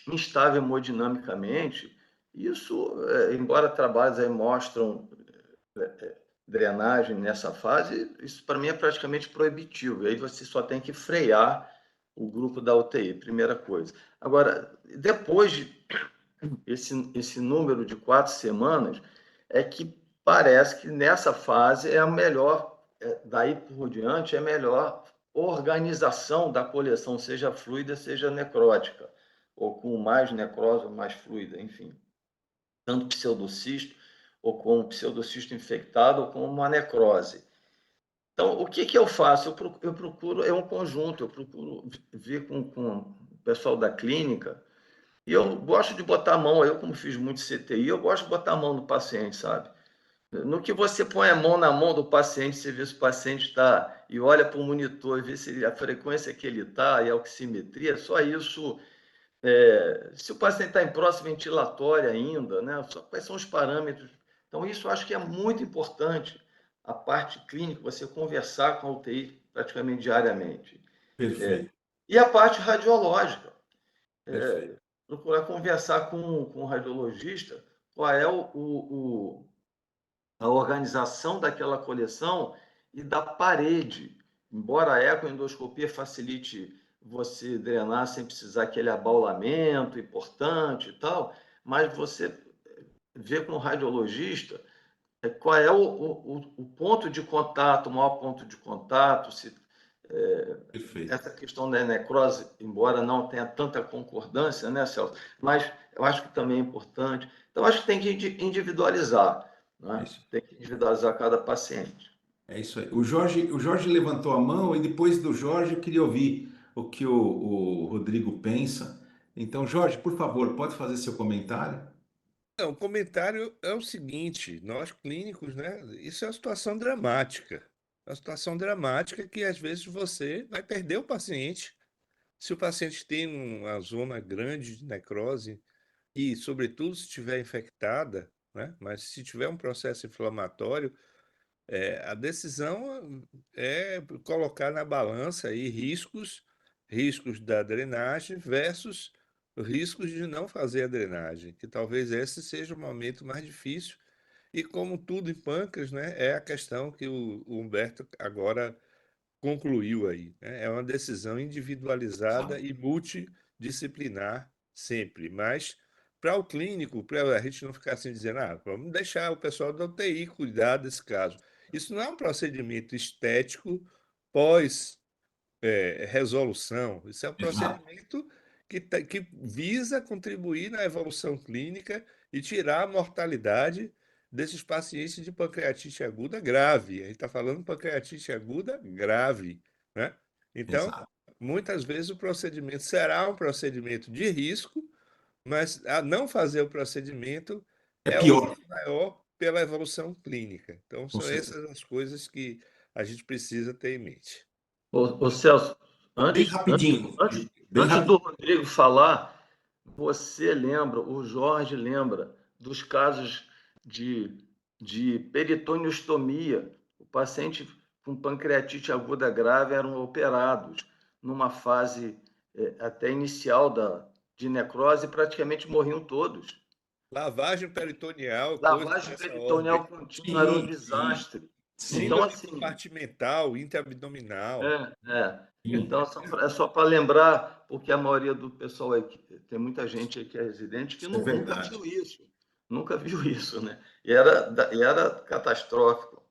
instável hemodinamicamente. Isso, embora trabalhos aí mostram drenagem nessa fase, isso para mim é praticamente proibitivo. E aí você só tem que frear o grupo da UTI, primeira coisa. Agora, depois de esse número de 4 semanas, é que parece que nessa fase é a melhor, daí por diante, é a melhor organização da coleção, seja fluida, seja necrótica, ou com mais necrose ou mais fluida, enfim. Tanto pseudocisto, ou com um pseudocisto infectado, ou com uma necrose. Então, o que eu faço? Eu procuro, é um conjunto, eu procuro ver com o pessoal da clínica, e eu gosto de botar a mão, eu como fiz muito CTI, eu gosto de botar a mão no paciente, sabe? No que você põe a mão na mão do paciente, você vê se o paciente está, e olha para o monitor, e vê se a frequência que ele está e a oximetria, só isso. Se o paciente está em prótese ventilatória ainda, né? Quais são os parâmetros Então, isso eu acho que é muito importante, a parte clínica, você conversar com a UTI praticamente diariamente. Perfeito, E a parte radiológica, perfeito. procurar conversar com o radiologista qual é a organização daquela coleção e da parede. Embora a ecoendoscopia facilite você drenar sem precisar aquele abaulamento importante e tal, mas você vê com o radiologista qual é o ponto de contato, o maior ponto de contato, se Perfeito. essa questão da necrose, embora não tenha tanta concordância, né, Celso? Mas eu acho que também é importante. Então, acho que tem que individualizar, É né? isso, Tem que individualizar cada paciente. é isso aí. O Jorge levantou a mão e depois do Jorge eu queria ouvir o que o Rodrigo pensa. Então, Jorge, por favor, pode fazer seu comentário? Não, o comentário é o seguinte: nós clínicos, né? Isso é uma situação dramática. É uma situação dramática que às vezes você vai perder o paciente. Se o paciente tem uma zona grande de necrose e, sobretudo, se estiver infectada, né? Mas se tiver um processo inflamatório, a decisão é colocar na balança aí riscos da drenagem versus riscos de não fazer a drenagem, que talvez esse seja o momento mais difícil. E como tudo em pâncreas, né, é a questão que o Humberto agora concluiu aí, né? É uma decisão individualizada e multidisciplinar sempre, mas para o clínico, para a gente não ficar assim dizendo, vamos deixar o pessoal da UTI cuidar desse caso. Isso não é um procedimento estético pós resolução. Isso é um Exato. procedimento que visa contribuir na evolução clínica e tirar a mortalidade desses pacientes de pancreatite aguda grave. A gente está falando de pancreatite aguda grave, né? Então, Exato. muitas vezes o procedimento será um procedimento de risco, mas a não fazer o procedimento É é o pior, risco maior pela evolução clínica. Então, com são certeza. essas as coisas que a gente precisa ter em mente. Celso, Bem antes, antes, rapidinho, antes, bem antes do rapidinho. Rodrigo falar, você lembra, o Jorge lembra dos casos de, de peritonеostomia. O paciente com pancreatite aguda grave eram operados numa fase até inicial de necrose e praticamente morriam todos. Lavagem peritoneal, coisas Lavagem dessa ordem. peritoneal contínua era um Sim, sim, desastre. Então, sim, Síndrome assim, compartimental, interabdominal. sim. Então, é só para lembrar, porque a maioria do pessoal aí, tem muita gente aí que é residente que Isso é nunca verdade. viu isso. Nunca viu isso, né? E era catastrófico.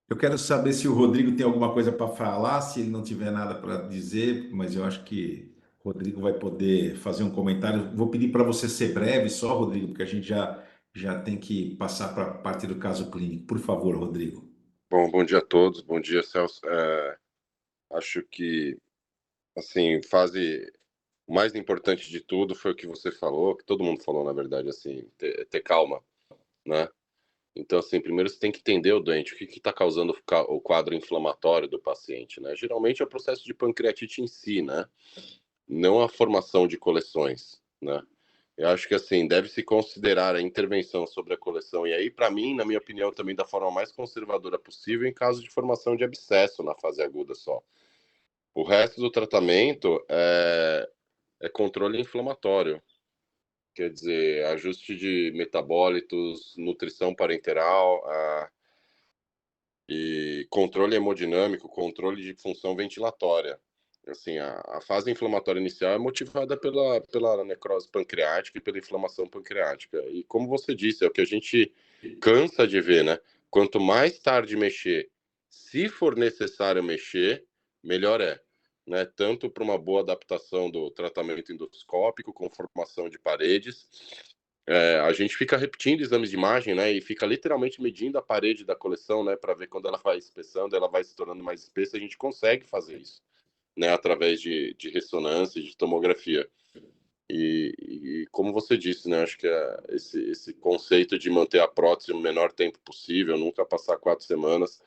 Eu quero saber se o Rodrigo tem alguma coisa para falar, se ele não tiver nada para dizer, mas eu acho que o Rodrigo vai poder fazer um comentário. Vou pedir para você ser breve só, Rodrigo, porque a gente já tem que passar para a parte do caso clínico. Por favor, Rodrigo. Bom dia a todos, bom dia, Celso. Acho que, assim, o mais importante de tudo foi o que você falou, que todo mundo falou, na verdade, assim, ter calma, né? Então, assim, primeiro você tem que entender o doente, o que está causando o quadro inflamatório do paciente, né? Geralmente é o processo de pancreatite em si, né? Não a formação de coleções, né? Eu acho que, assim, deve-se considerar a intervenção sobre a coleção, e aí, para mim, na minha opinião, também da forma mais conservadora possível, em caso de formação de abscesso na fase aguda só. O resto do tratamento é controle inflamatório, quer dizer, ajuste de metabólitos, nutrição parenteral, e controle hemodinâmico, controle de função ventilatória. Assim, a fase inflamatória inicial é motivada pela necrose pancreática e pela inflamação pancreática. E como você disse, é o que a gente cansa de ver, né? Quanto mais tarde mexer, se for necessário mexer, melhor é. Né? Tanto para uma boa adaptação do tratamento endoscópico, com formação de paredes, a gente fica repetindo exames de imagem, né, e fica literalmente medindo a parede da coleção, né, para ver quando ela vai espessando, ela vai se tornando mais espessa. A gente consegue fazer isso, né, através de ressonância e de tomografia. E como você disse, né, acho que esse conceito de manter a prótese o menor tempo possível, nunca passar 4 semanas.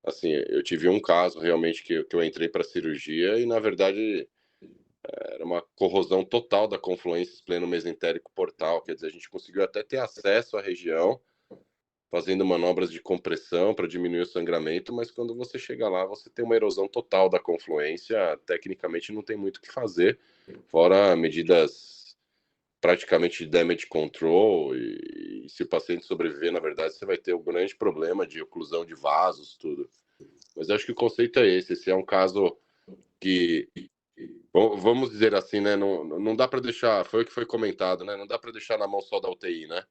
Assim, eu tive um caso realmente que eu entrei para cirurgia e, na verdade, era uma corrosão total da confluência espleno-mesentérico portal, quer dizer, a gente conseguiu até ter acesso à região, fazendo manobras de compressão para diminuir o sangramento, mas quando você chega lá, você tem uma erosão total da confluência, tecnicamente não tem muito o que fazer, fora medidas praticamente de damage control, e se o paciente sobreviver, na verdade, você vai ter um grande problema de oclusão de vasos, tudo. Mas eu acho que o conceito é esse é um caso que, vamos dizer assim, né, não dá para deixar, foi o que foi comentado, né, não dá para deixar na mão só da UTI, né?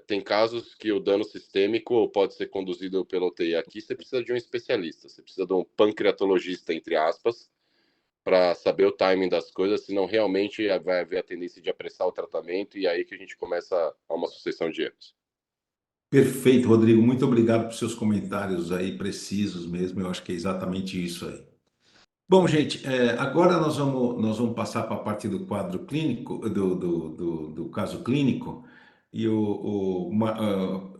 Tem casos que o dano sistêmico pode ser conduzido pela UTI. Aqui você precisa de um especialista, você precisa de um pancreatologista, entre aspas, para saber o timing das coisas, senão realmente vai haver a tendência de apressar o tratamento e aí que a gente começa a uma sucessão de erros. Perfeito, Rodrigo. Muito obrigado por seus comentários aí precisos mesmo. Eu acho que é exatamente isso aí. Bom, gente, agora nós vamos passar para a parte do quadro clínico, do caso clínico, e o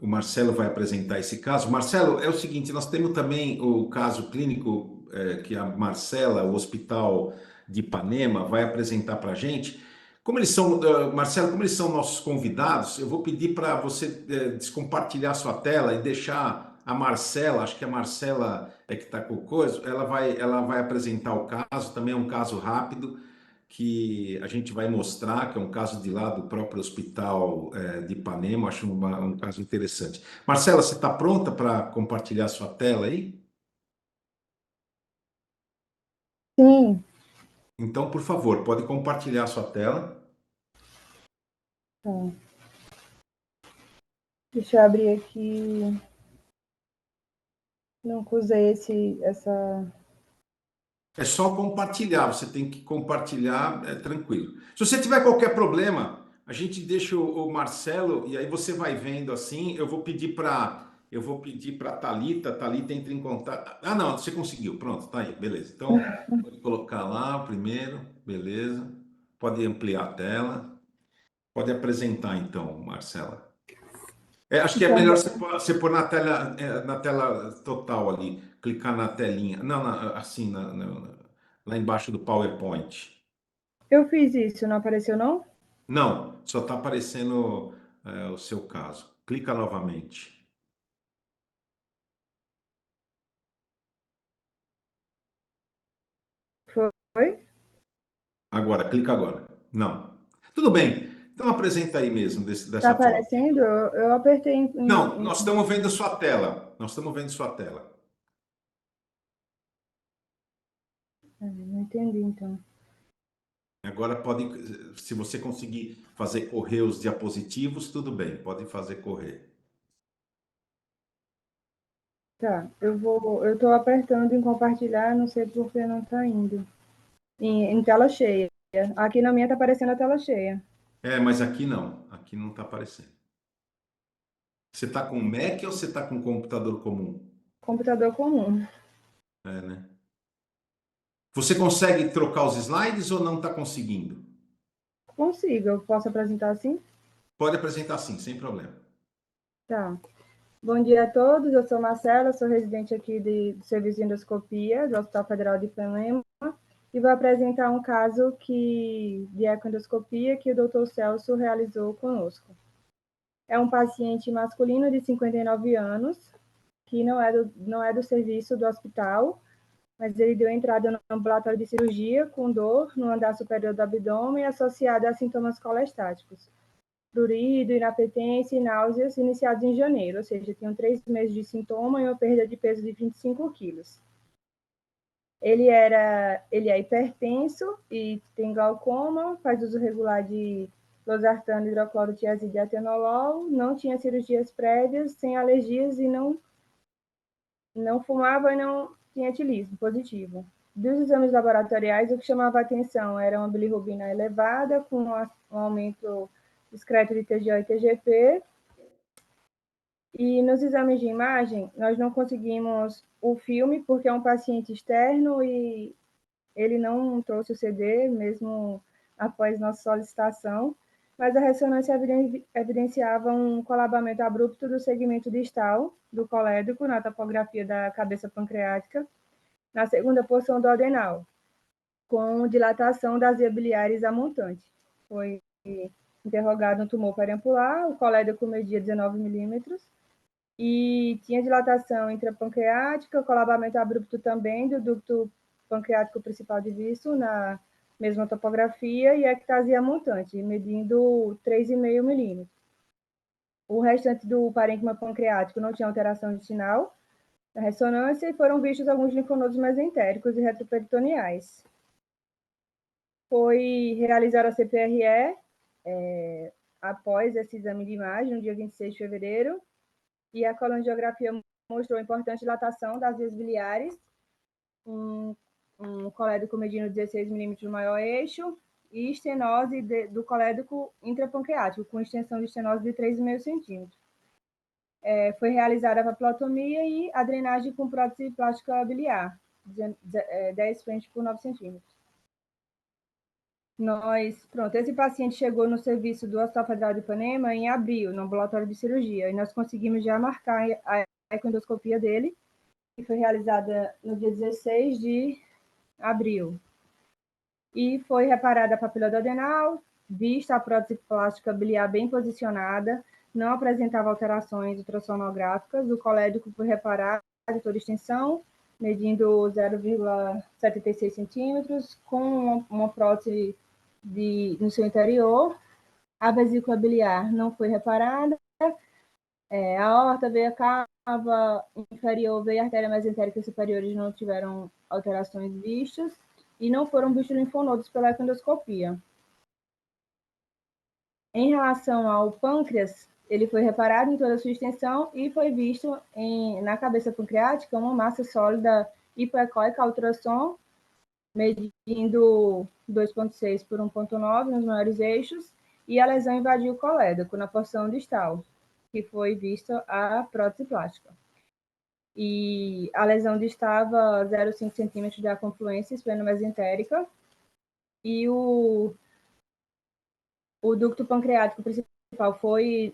Marcelo vai apresentar esse caso. Marcelo, é o seguinte, nós temos também o caso clínico que a Marcela, o Hospital de Ipanema, vai apresentar para a gente. Como eles são, Marcelo, como eles são nossos convidados, eu vou pedir para você descompartilhar sua tela e deixar a Marcela, acho que a Marcela que está com o coisa, ela vai apresentar o caso, também é um caso rápido, que a gente vai mostrar, que é um caso de lá do próprio Hospital de Ipanema, acho um caso interessante. Marcela, você está pronta para compartilhar sua tela aí? Sim, Então, por favor, pode compartilhar sua tela. tá. Deixa eu abrir aqui. Nunca usei essa. É só compartilhar, você tem que compartilhar, tranquilo. Se você tiver qualquer problema, a gente deixa o Marcelo e aí você vai vendo assim. Eu vou pedir para Thalita entra em contato. Ah, não, você conseguiu. Pronto, tá aí, beleza. Então, pode colocar lá o primeiro, beleza. Pode ampliar a tela. Pode apresentar então, Marcela. Acho que é Então, melhor você pôr na tela total ali, clicar na telinha. Não, assim, lá embaixo do PowerPoint. eu fiz isso, não apareceu, não? Não, só está aparecendo o seu caso. Clica novamente. Foi? Agora, clica agora. Não. Tudo bem. Então apresenta aí mesmo, Tá dessa forma. aparecendo? Eu apertei Não, nós estamos vendo sua tela. Nós estamos vendo sua tela. Não entendi, então. Agora pode, se você conseguir fazer correr os diapositivos, tudo bem, pode fazer correr. Tá, eu tô apertando em compartilhar, não sei por que não tá indo. Em tela cheia. Aqui na minha tá aparecendo a tela cheia. Mas aqui não está aparecendo. Você está com Mac ou você está com computador comum? Computador comum. Né? Você consegue trocar os slides ou não está conseguindo? Consigo, eu posso apresentar assim? Pode apresentar sim, sem problema. Tá. Bom dia a todos, eu sou Marcela, sou residente aqui do Serviço de Endoscopia do Hospital Federal de Ipanema e vou apresentar um caso de ecoendoscopia que o Dr. Celso realizou conosco. É um paciente masculino de 59 anos, que não é do serviço do hospital, mas ele deu entrada no ambulatório de cirurgia com dor no andar superior do abdômen associada a sintomas colestáticos. Prurido, inapetência e náuseas iniciados em janeiro, ou seja, tinham 3 meses de sintoma e uma perda de peso de 25 quilos. Ele é hipertenso e tem glaucoma, faz uso regular de losartano, hidroclorotiazida e atenolol, não tinha cirurgias prévias, sem alergias e não fumava e não tinha etilismo positivo. Dos exames laboratoriais, o que chamava a atenção era uma bilirrubina elevada, com um aumento discreto de TGO e TGP. E nos exames de imagem, nós não conseguimos o filme, porque é um paciente externo e ele não trouxe o CD, mesmo após nossa solicitação, mas a ressonância evidenciava um colabamento abrupto do segmento distal do colédoco na topografia da cabeça pancreática, na segunda porção do adenal, com dilatação das vias biliares a montante. Foi interrogado um tumor periampular, o colédoco media 19 milímetros, e tinha dilatação intrapancreática, colabamento abrupto também do ducto pancreático principal de visto na mesma topografia e ectasia montante, medindo 3,5 milímetros. O restante do parênquima pancreático não tinha alteração intestinal na ressonância e foram vistos alguns linfonodos mesentéricos e retroperitoneais. Foi realizada a CPRE após esse exame de imagem, no dia 26 de fevereiro, e a colangiografia mostrou importante dilatação das vias biliares, um colédoco medindo 16 milímetros no maior eixo e estenose do colédoco intrapancreático, com extensão de estenose de 3,5 centímetros. Foi realizada a papilotomia e a drenagem com prótese plástica biliar, 10 frentes por 9 centímetros. Esse paciente chegou no serviço do Hospital Federal de Ipanema em abril, no ambulatório de cirurgia, e nós conseguimos já marcar a econdoscopia dele, que foi realizada no dia 16 de abril. E foi reparada a papila duodenal, vista a prótese plástica biliar bem posicionada, não apresentava alterações ultrassonográficas, o colédoco foi reparado de toda extensão, medindo 0,76 centímetros, com uma prótese no seu interior. A vesícula biliar não foi reparada, a aorta, veia cava inferior, veia artéria mesentérica superiores não tiveram alterações vistas e não foram vistos linfonodos pela endoscopia. Em relação ao pâncreas, ele foi reparado em toda a sua extensão e foi visto na cabeça pancreática uma massa sólida hipoecóica ultrassom, medindo 2,6 por 1,9 nos maiores eixos, e a lesão invadiu o colédoco na porção distal, que foi vista a prótese plástica. E a lesão distava 0,5 centímetros da confluência espleno-mesentérica, e o ducto pancreático principal foi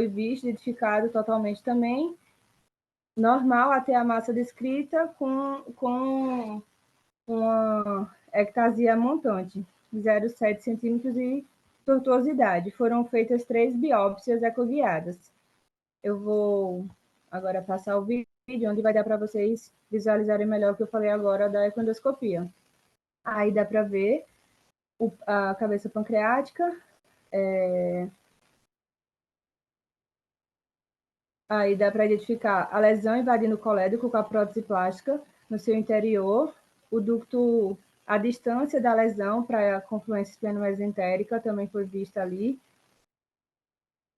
visto, identificado totalmente também, normal até a massa descrita, com uma ectasia montante, 0,7 centímetros e tortuosidade. Foram feitas 3 biópsias ecoguiadas. Eu vou agora passar o vídeo, onde vai dar para vocês visualizarem melhor o que eu falei agora da econdoscopia. Aí dá para ver a cabeça pancreática, aí dá para identificar a lesão invadindo o colédoco com a prótese plástica no seu interior, o ducto, a distância da lesão para a confluência espleno-mesentérica também foi vista ali,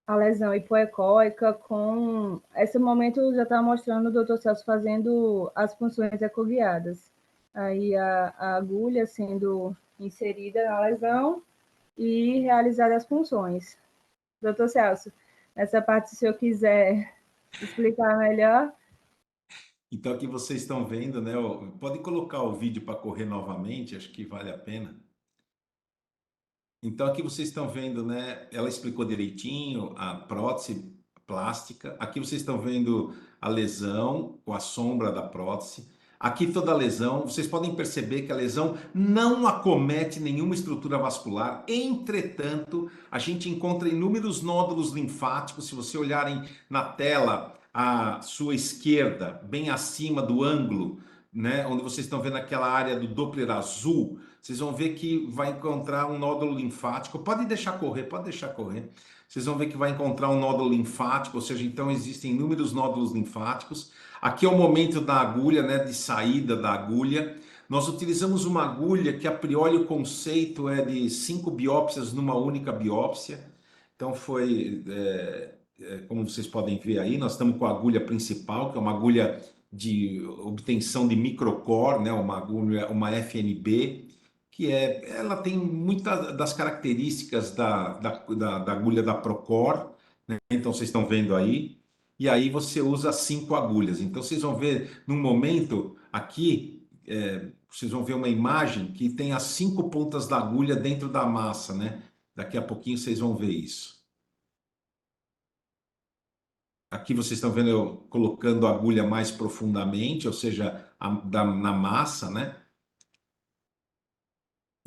a lesão hipoecóica com... Esse momento já está mostrando o doutor Celso fazendo as punções ecoguiadas. Aí a agulha sendo inserida na lesão e realizadas as punções. Doutor Celso, essa parte, se o senhor quiser explicar melhor. Então, aqui vocês estão vendo, né? Pode colocar o vídeo para correr novamente, acho que vale a pena. Então, aqui vocês estão vendo, né? Ela explicou direitinho a prótese plástica. Aqui vocês estão vendo a lesão com a sombra da prótese. Aqui toda a lesão. Vocês podem perceber que a lesão não acomete nenhuma estrutura vascular. Entretanto, a gente encontra inúmeros nódulos linfáticos. Se vocês olharem na tela à sua esquerda, bem acima do ângulo, né, onde vocês estão vendo aquela área do Doppler azul, vocês vão ver que vai encontrar um nódulo linfático. Pode deixar correr, pode deixar correr. Vocês vão ver que vai encontrar um nódulo linfático, ou seja, então existem inúmeros nódulos linfáticos. Aqui é o momento da agulha, né, de saída da agulha. Nós utilizamos uma agulha que a priori o conceito é de 5 biópsias numa única biópsia. Então foi, como vocês podem ver aí, nós estamos com a agulha principal, que é uma agulha de obtenção de microcore, né, uma agulha, uma FNB, que ela tem muitas das características da agulha da Procore, né? Então vocês estão vendo aí, e aí você usa 5 agulhas. Então vocês vão ver num momento aqui, vocês vão ver uma imagem que tem as 5 pontas da agulha dentro da massa, né? Daqui a pouquinho vocês vão ver isso. Aqui vocês estão vendo eu colocando a agulha mais profundamente, ou seja, na massa, né?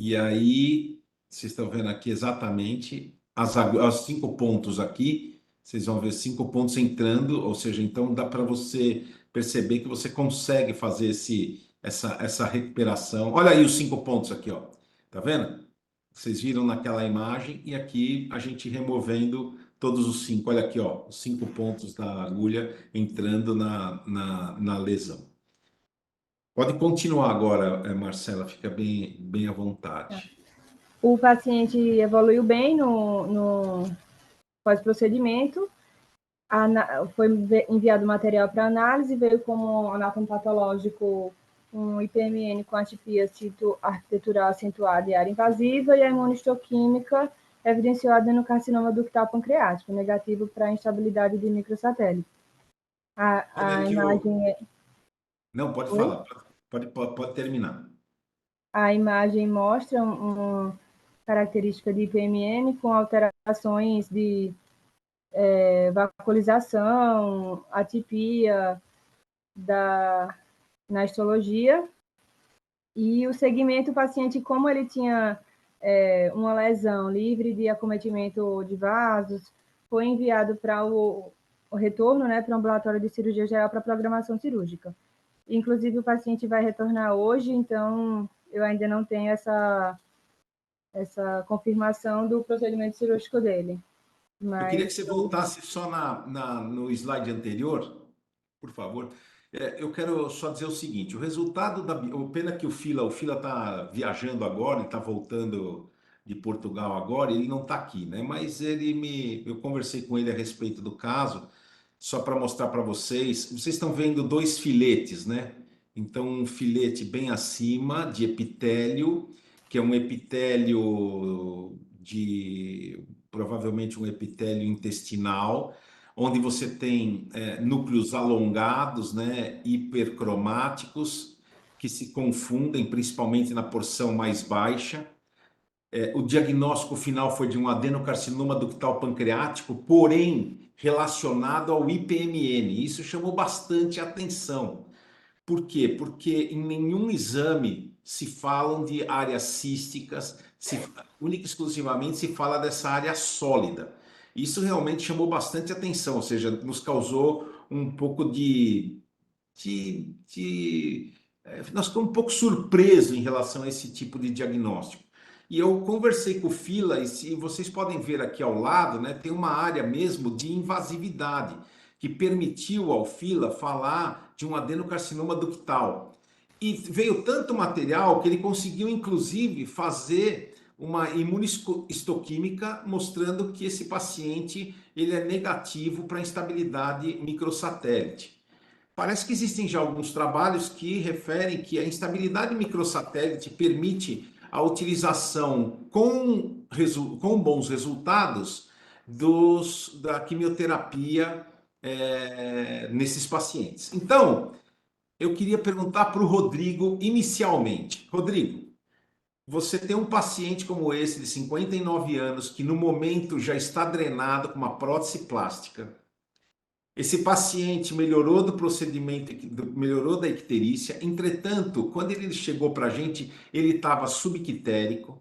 E aí, vocês estão vendo aqui exatamente os 5 pontos aqui, vocês vão ver 5 pontos entrando, ou seja, então dá para você perceber que você consegue fazer essa recuperação. Olha aí os 5 pontos aqui, ó. Tá vendo? Vocês viram naquela imagem e aqui a gente removendo todos os 5. Olha aqui, ó, os 5 pontos da agulha entrando na lesão. Pode continuar agora, Marcela, fica bem à vontade. O paciente evoluiu bem no pós-procedimento, foi enviado material para análise, veio como anatomopatológico um IPMN com atipia citoarquitetural acentuada e área invasiva, e a imunistoquímica evidenciou adenocarcinoma ductal pancreático, negativo para instabilidade de microsatélite. A imagem... Não, pode falar, pode terminar. A imagem mostra uma característica de IPMN com alterações de vascularização, atipia na histologia, e o segmento, o paciente, como ele tinha uma lesão livre de acometimento de vasos, foi enviado para o retorno, né, para o ambulatório de cirurgia geral para programação cirúrgica. Inclusive, o paciente vai retornar hoje, então eu ainda não tenho essa confirmação do procedimento cirúrgico dele. Mas... Eu queria que você voltasse só no slide anterior, por favor. Eu quero só dizer o seguinte, o resultado pena que o Fila está viajando agora, ele está voltando de Portugal agora, ele não está aqui, né? Mas eu conversei com ele a respeito do caso, só para mostrar para vocês. Vocês estão vendo 2 filetes, né? Então, um filete bem acima de epitélio, que é um epitélio provavelmente um epitélio intestinal, onde você tem núcleos alongados, né, hipercromáticos, que se confundem principalmente na porção mais baixa. O diagnóstico final foi de um adenocarcinoma ductal pancreático, porém relacionado ao IPMN. Isso chamou bastante atenção. Por quê? Porque em nenhum exame se falam de áreas císticas, única e exclusivamente se fala dessa área sólida. Isso realmente chamou bastante atenção, ou seja, nos causou um pouco nós ficamos um pouco surpresos em relação a esse tipo de diagnóstico. E eu conversei com o Fila, e se vocês podem ver aqui ao lado, né, tem uma área mesmo de invasividade, que permitiu ao Fila falar de um adenocarcinoma ductal. E veio tanto material que ele conseguiu, inclusive, fazer uma imunistoquímica mostrando que esse paciente ele é negativo para instabilidade microsatélite. Parece que existem já alguns trabalhos que referem que a instabilidade microsatélite permite a utilização com bons resultados da quimioterapia nesses pacientes. Então, eu queria perguntar para o Rodrigo inicialmente. Rodrigo, você tem um paciente como esse de 59 anos que no momento já está drenado com uma prótese plástica. Esse paciente melhorou do procedimento, melhorou da icterícia. Entretanto, quando ele chegou para a gente, ele estava subictérico.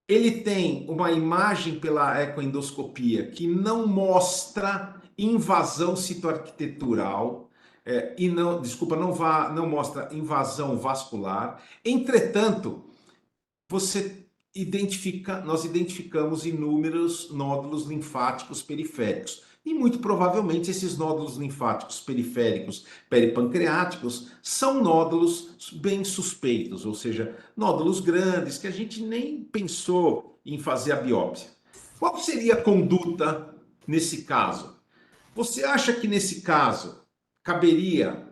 Ele tem uma imagem pela ecoendoscopia que não mostra invasão citoarquitetural e não mostra invasão vascular. Entretanto, nós identificamos inúmeros nódulos linfáticos periféricos. E muito provavelmente esses nódulos linfáticos periféricos peripancreáticos são nódulos bem suspeitos, ou seja, nódulos grandes que a gente nem pensou em fazer a biópsia. Qual seria a conduta nesse caso? Você acha que nesse caso caberia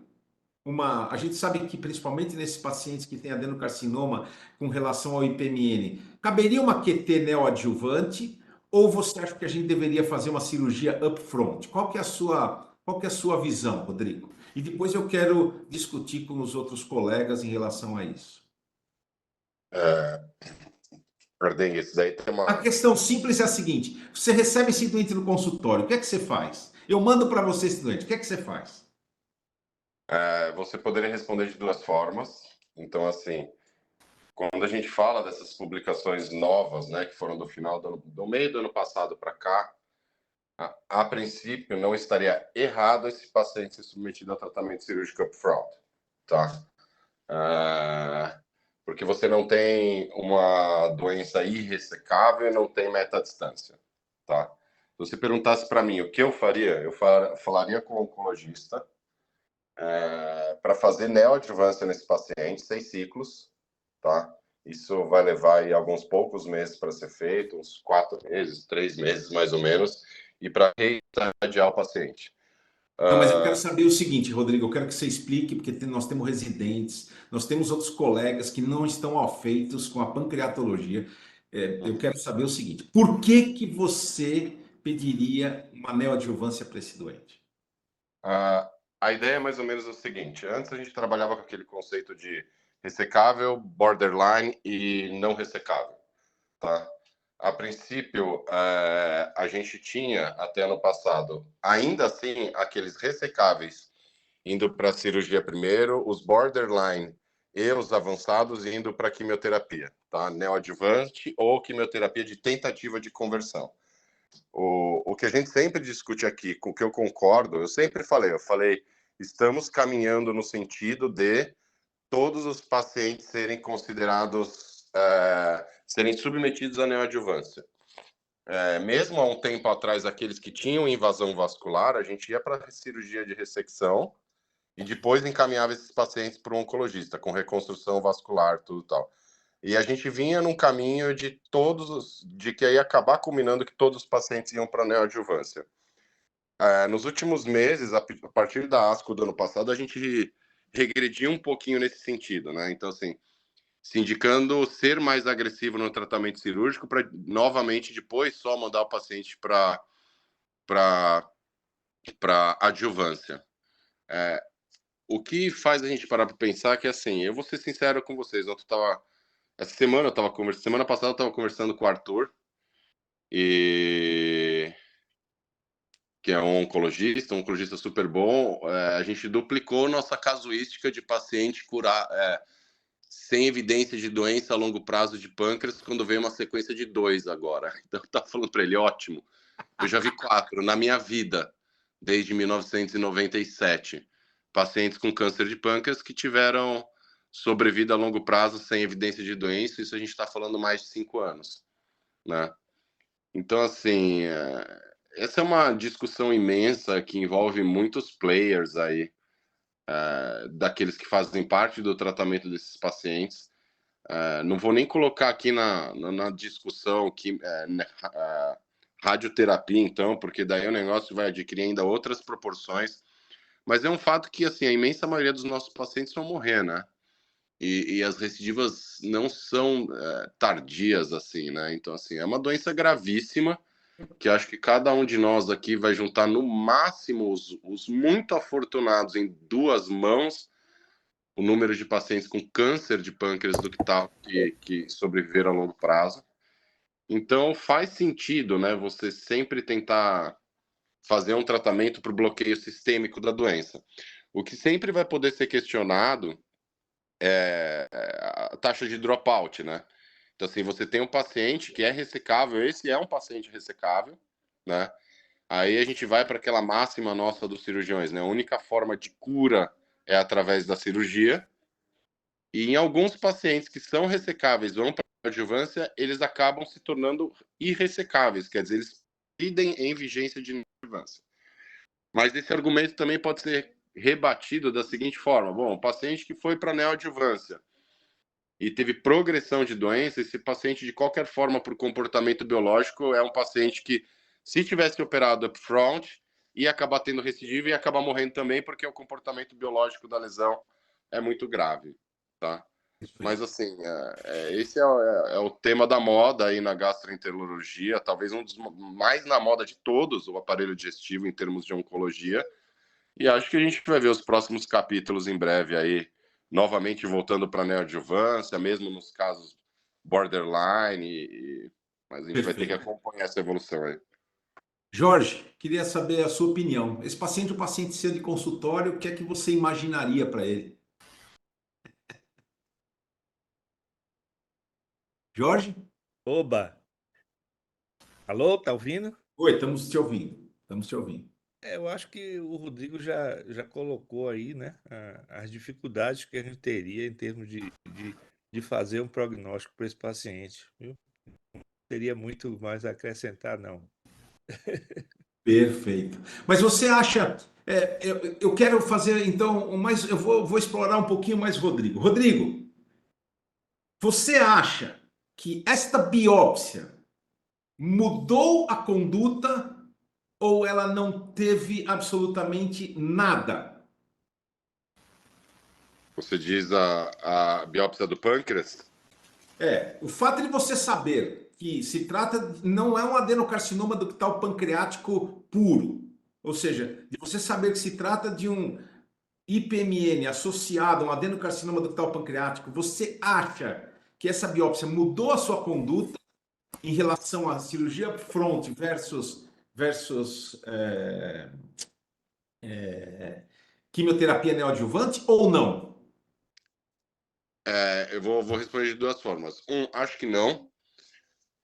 a gente sabe que principalmente nesses pacientes que têm adenocarcinoma com relação ao IPMN, caberia uma QT neoadjuvante ou você acha que a gente deveria fazer uma cirurgia upfront? Qual que é a sua visão, Rodrigo? E depois eu quero discutir com os outros colegas em relação a isso. Isso daí tem uma... A questão simples é a seguinte, você recebe esse doente no consultório, o que é que você faz? Eu mando para você esse doente, o que é que você faz? Você poderia responder de 2 formas. Então, assim, quando a gente fala dessas publicações novas, né, que foram do meio do ano passado para cá, a princípio não estaria errado esse paciente ser submetido a tratamento cirúrgico upfront, tá? Porque você não tem uma doença irressecável e não tem meta-distância, tá? Se você perguntasse para mim o que eu faria, eu falaria com o oncologista para fazer neoadjuvância nesse paciente, 6 ciclos, tá? Isso vai levar aí alguns poucos meses para ser feito, uns 4 meses, 3 meses mais ou menos, e para reirradiar o paciente. Não, mas eu quero saber o seguinte, Rodrigo, eu quero que você explique, porque nós temos residentes, nós temos outros colegas que não estão afeitos com a pancreatologia. Eu quero saber o seguinte, por que que você pediria uma neoadjuvância para esse doente? A ideia é mais ou menos o seguinte, antes a gente trabalhava com aquele conceito de ressecável, borderline e não ressecável, tá? A princípio, a gente tinha, até ano passado, ainda assim, aqueles ressecáveis indo para a cirurgia primeiro, os borderline e os avançados indo para quimioterapia, tá? Neoadjuvante ou quimioterapia de tentativa de conversão. O que a gente sempre discute aqui, com o que eu concordo, eu falei, estamos caminhando no sentido de todos os pacientes serem considerados, serem submetidos à neoadjuvância. Mesmo há um tempo atrás, aqueles que tinham invasão vascular, a gente ia para a cirurgia de ressecção e depois encaminhava esses pacientes para um oncologista, com reconstrução vascular, tudo tal. E a gente vinha num caminho de que ia acabar culminando que todos os pacientes iam para a neoadjuvância. Nos últimos meses, a partir da ASCO do ano passado, a gente regrediu um pouquinho nesse sentido, né? Então, assim, se indicando ser mais agressivo no tratamento cirúrgico para, novamente, depois só mandar o paciente para adjuvância. O que faz a gente parar para pensar que, assim, eu vou ser sincero com vocês, semana passada eu estava conversando com o Arthur, que é um oncologista super bom. A gente duplicou nossa casuística de paciente sem evidência de doença a longo prazo de pâncreas, quando veio uma sequência de 2 agora. Então, eu estava falando para ele, ótimo, eu já vi 4 na minha vida, desde 1997, pacientes com câncer de pâncreas que tiveram sobrevida a longo prazo sem evidência de doença. Isso a gente está falando mais de 5 anos, né? Então, assim, essa é uma discussão imensa que envolve muitos players aí, daqueles que fazem parte do tratamento desses pacientes. Não vou nem colocar aqui na discussão radioterapia, então, porque daí o negócio vai adquirir ainda outras proporções. Mas é um fato que, assim, a imensa maioria dos nossos pacientes vão morrer, né? E as recidivas não são tardias, assim, né? Então, assim, é uma doença gravíssima, que acho que cada um de nós aqui vai juntar no máximo os muito afortunados em 2 mãos, o número de pacientes com câncer de pâncreas do que sobreviveram a longo prazo. Então, faz sentido, né, você sempre tentar fazer um tratamento para o bloqueio sistêmico da doença. O que sempre vai poder ser questionado é a taxa de dropout, né? Então, assim, você tem um paciente que é ressecável, esse é um paciente ressecável, né? Aí a gente vai para aquela máxima nossa dos cirurgiões, né? A única forma de cura é através da cirurgia. E em alguns pacientes que são ressecáveis, vão para a adjuvância, eles acabam se tornando irressecáveis, quer dizer, eles perdem em vigência de adjuvância. Mas esse argumento também pode ser rebatido da seguinte forma: bom, o paciente que foi para a neoadjuvância e teve progressão de doença, esse paciente, de qualquer forma, por comportamento biológico, é um paciente que, se tivesse operado upfront, ia acabar tendo recidiva e ia acabar morrendo também, porque o comportamento biológico da lesão é muito grave, tá? Mas, assim, esse é o tema da moda aí na gastroenterologia, talvez um dos mais na moda de todos, o aparelho digestivo em termos de oncologia. E acho que a gente vai ver os próximos capítulos em breve aí, novamente voltando para a neoadjuvância, mesmo nos casos borderline, mas a gente vai ter que acompanhar essa evolução aí. Jorge, queria saber a sua opinião. Esse paciente, o paciente seu de consultório, o que é que você imaginaria para ele? Jorge? Oba! Alô, tá ouvindo? Oi, estamos te ouvindo. Estamos te ouvindo. Eu acho que o Rodrigo já colocou aí, né, as dificuldades que a gente teria em termos de fazer um prognóstico para esse paciente, viu? Não teria muito mais a acrescentar, não. Perfeito. Mas você acha. Eu quero fazer, então, mais. Eu vou explorar um pouquinho mais Rodrigo. Rodrigo, você acha que esta biópsia mudou a conduta ou ela não teve absolutamente nada? Você diz a biópsia do pâncreas? O fato de você saber que se trata, não é um adenocarcinoma ductal pancreático puro, ou seja, de você saber que se trata de um IPMN associado a um adenocarcinoma ductal pancreático, você acha que essa biópsia mudou a sua conduta em relação à cirurgia upfront versus quimioterapia neoadjuvante ou não? Eu vou responder de duas formas. Acho que não,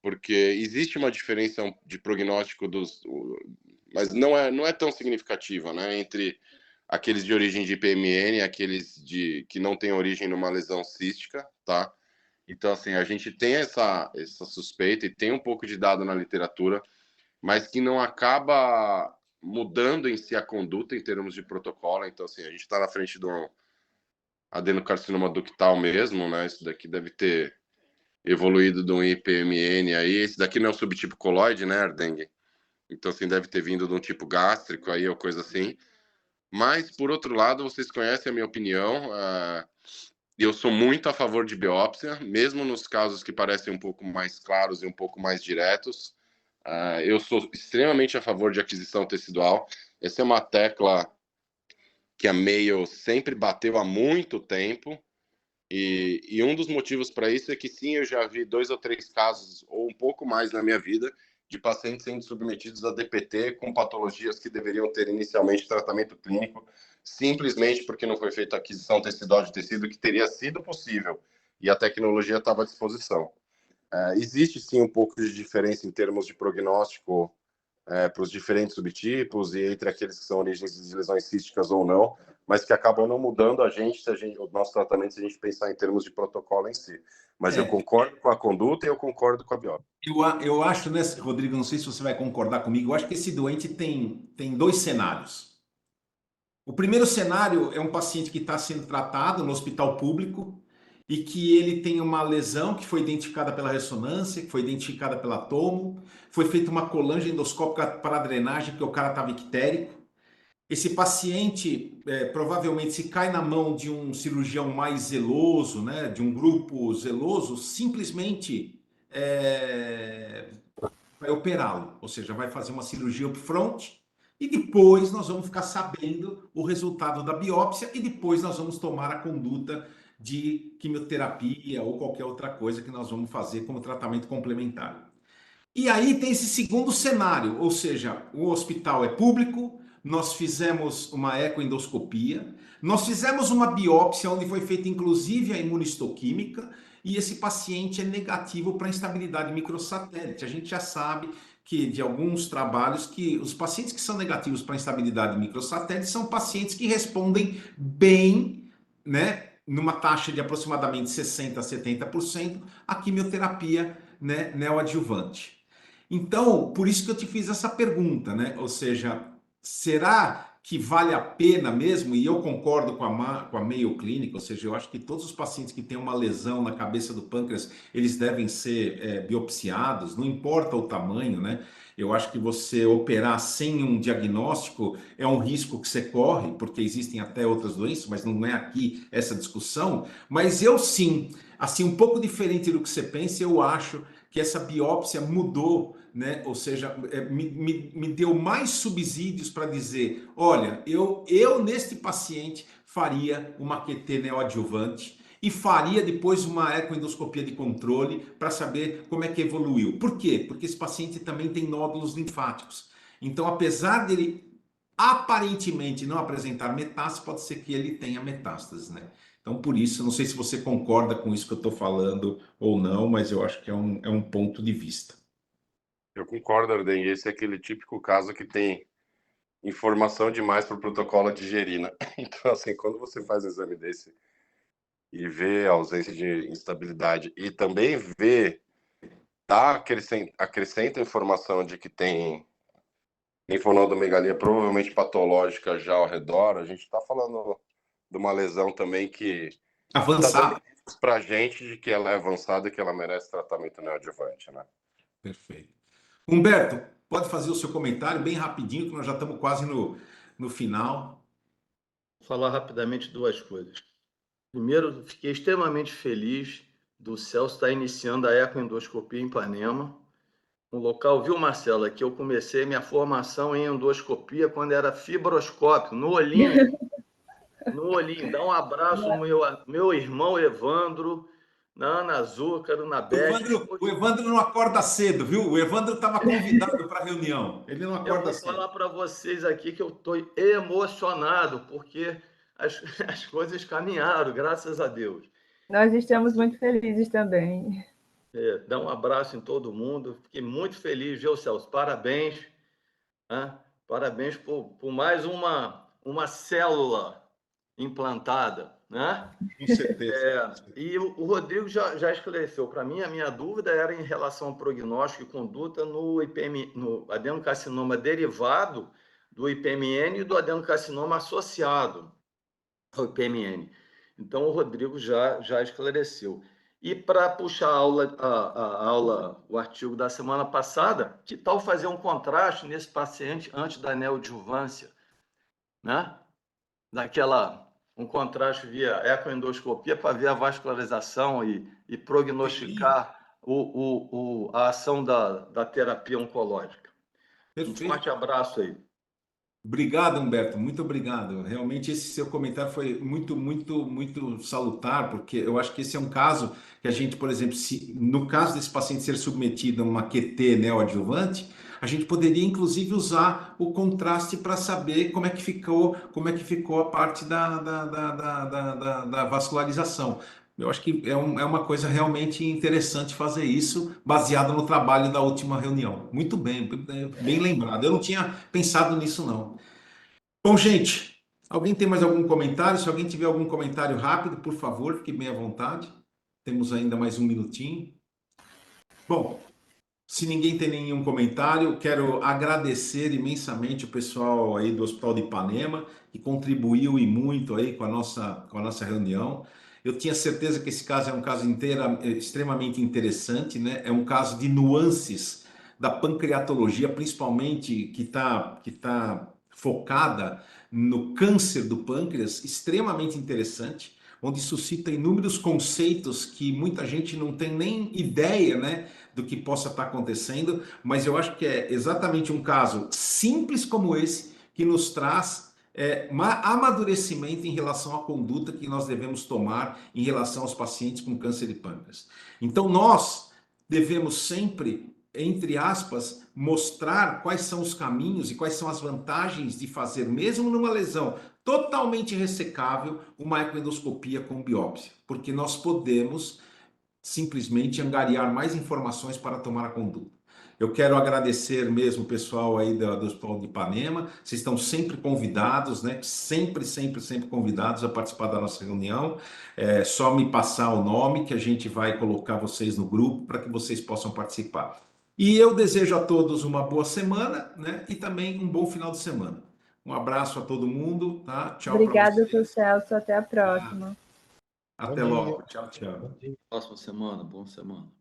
porque existe uma diferença de prognóstico mas não é tão significativa, né, entre aqueles de origem de IPMN e aqueles que não têm origem numa lesão cística, tá? Então, assim, a gente tem essa suspeita e tem um pouco de dado na literatura, mas que não acaba mudando em si a conduta em termos de protocolo. Então, assim, a gente está na frente de um adenocarcinoma ductal mesmo, né? Isso daqui deve ter evoluído de um IPMN aí. Esse daqui não é o subtipo coloide, né, Ardengue? Então, assim, deve ter vindo de um tipo gástrico aí ou coisa assim. Mas, por outro lado, vocês conhecem a minha opinião. Eu sou muito a favor de biópsia, mesmo nos casos que parecem um pouco mais claros e um pouco mais diretos. Eu sou extremamente a favor de aquisição tecidual. Essa é uma tecla que a Mayo sempre bateu há muito tempo. E um dos motivos para isso é que sim, eu já vi 2 ou 3 casos, ou um pouco mais na minha vida, de pacientes sendo submetidos a DPT com patologias que deveriam ter inicialmente tratamento clínico, simplesmente porque não foi feita a aquisição tecidual de tecido, que teria sido possível, e a tecnologia estava à disposição. Existe sim um pouco de diferença em termos de prognóstico para os diferentes subtipos e entre aqueles que são origens de lesões císticas ou não, mas que acabam não mudando o nosso tratamento se a gente pensar em termos de protocolo em si. Mas eu concordo com a conduta e eu concordo com a biópsia. Eu acho, né, Rodrigo, não sei se você vai concordar comigo, eu acho que esse doente tem 2 cenários. O primeiro cenário é um paciente que está sendo tratado no hospital público e que ele tem uma lesão que foi identificada pela ressonância, que foi identificada pela tomo, foi feita uma colange endoscópica para drenagem, porque o cara estava ictérico. Esse paciente, provavelmente, se cai na mão de um cirurgião mais zeloso, né, de um grupo zeloso, simplesmente vai operá-lo, ou seja, vai fazer uma cirurgia upfront e depois nós vamos ficar sabendo o resultado da biópsia e depois nós vamos tomar a conduta de quimioterapia ou qualquer outra coisa que nós vamos fazer como tratamento complementar. E aí tem esse segundo cenário, ou seja, o hospital é público, nós fizemos uma ecoendoscopia, nós fizemos uma biópsia onde foi feita inclusive a imunistoquímica e esse paciente é negativo para instabilidade microsatélite. A gente já sabe que de alguns trabalhos que os pacientes que são negativos para instabilidade microsatélite são pacientes que respondem bem, né, numa taxa de aproximadamente 60% a 70% à quimioterapia, né, neoadjuvante. Então, por isso que eu te fiz essa pergunta, né? Ou seja, será que vale a pena mesmo? E eu concordo com a Mayo Clinic, ou seja, eu acho que todos os pacientes que têm uma lesão na cabeça do pâncreas, eles devem ser biopsiados, não importa o tamanho, né? Eu acho que você operar sem um diagnóstico é um risco que você corre, porque existem até outras doenças, mas não é aqui essa discussão. Mas eu sim, assim, um pouco diferente do que você pensa, eu acho que essa biópsia mudou, né? Ou seja, me deu mais subsídios para dizer, olha, eu neste paciente faria uma QT neoadjuvante e faria depois uma ecoendoscopia de controle para saber como é que evoluiu. Por quê? Porque esse paciente também tem nódulos linfáticos. Então, apesar dele aparentemente não apresentar metástase, pode ser que ele tenha metástase, né? Então, por isso, não sei se você concorda com isso que eu estou falando ou não, mas eu acho que é um ponto de vista. Eu concordo, Arden. Esse é aquele típico caso que tem informação demais para o protocolo digerir, né? Então, assim, quando você faz um exame desse e vê a ausência de instabilidade e também vê, acrescenta a informação de que tem linfonodomegalia provavelmente patológica já ao redor, a gente está falando de uma lesão também que está dando Avançado. para a gente de que ela é avançada e que ela merece tratamento neoadjuvante, né? Perfeito. Humberto, pode fazer o seu comentário bem rapidinho, que nós já estamos quase no final. Vou falar rapidamente duas coisas. Primeiro, fiquei extremamente feliz do Celso estar iniciando a ecoendoscopia em Ipanema, um local, viu, Marcela, que eu comecei minha formação em endoscopia quando era fibroscópio, no olhinho. No olhinho. Dá um abraço ao meu irmão Evandro, na Ana Zúcaro, na Beth. O Evandro não acorda cedo, viu? O Evandro estava convidado para a reunião. Ele não Eu acorda vou cedo. falar para vocês aqui que eu estou emocionado, porque as coisas caminharam, graças a Deus. Nós estamos muito felizes também. Dá um abraço em todo mundo. Fiquei muito feliz, viu, Celso? Parabéns. Né? Parabéns por mais uma célula implantada. Né? Com certeza. E o Rodrigo já esclareceu. Para mim, a minha dúvida era em relação ao prognóstico e conduta no adenocarcinoma derivado do IPMN e do adenocarcinoma associado ao IPMN. Então, o Rodrigo já esclareceu. E para puxar a aula, o artigo da semana passada, que tal fazer um contraste nesse paciente antes da neoadjuvância, né? Um contraste via ecoendoscopia para ver a vascularização e prognosticar a ação da terapia oncológica. Perfeito. Um forte abraço aí. Obrigado, Humberto, muito obrigado. Realmente esse seu comentário foi muito, muito, muito salutar, porque eu acho que esse é um caso que a gente, por exemplo, no caso desse paciente ser submetido a uma QT neoadjuvante, a gente poderia inclusive usar o contraste para saber como é que ficou a parte da vascularização. Eu acho que é uma coisa realmente interessante fazer isso, baseado no trabalho da última reunião. Muito bem, bem lembrado. Eu não tinha pensado nisso, não. Bom, gente, alguém tem mais algum comentário? Se alguém tiver algum comentário rápido, por favor, fique bem à vontade. Temos ainda mais um minutinho. Bom, se ninguém tem nenhum comentário, quero agradecer imensamente o pessoal aí do Hospital de Ipanema, que contribuiu e muito aí com a nossa reunião. Eu tinha certeza que esse caso é um caso extremamente interessante, né? É um caso de nuances da pancreatologia, principalmente que tá focada no câncer do pâncreas, extremamente interessante, onde suscita inúmeros conceitos que muita gente não tem nem ideia, né, do que possa estar acontecendo, mas eu acho que é exatamente um caso simples como esse que nos traz amadurecimento em relação à conduta que nós devemos tomar em relação aos pacientes com câncer de pâncreas. Então, nós devemos sempre, entre aspas, mostrar quais são os caminhos e quais são as vantagens de fazer, mesmo numa lesão totalmente ressecável, uma ecoendoscopia com biópsia, porque nós podemos simplesmente angariar mais informações para tomar a conduta. Eu quero agradecer mesmo o pessoal aí do Hospital de Ipanema. Vocês estão sempre convidados, né? Sempre convidados a participar da nossa reunião. É só me passar o nome que a gente vai colocar vocês no grupo para que vocês possam participar. E eu desejo a todos uma boa semana, né? E também um bom final de semana. Um abraço a todo mundo, tá? Tchau para Obrigada, vocês. Celso. Até a próxima. Até logo. Tchau, tchau. Próxima semana, boa semana.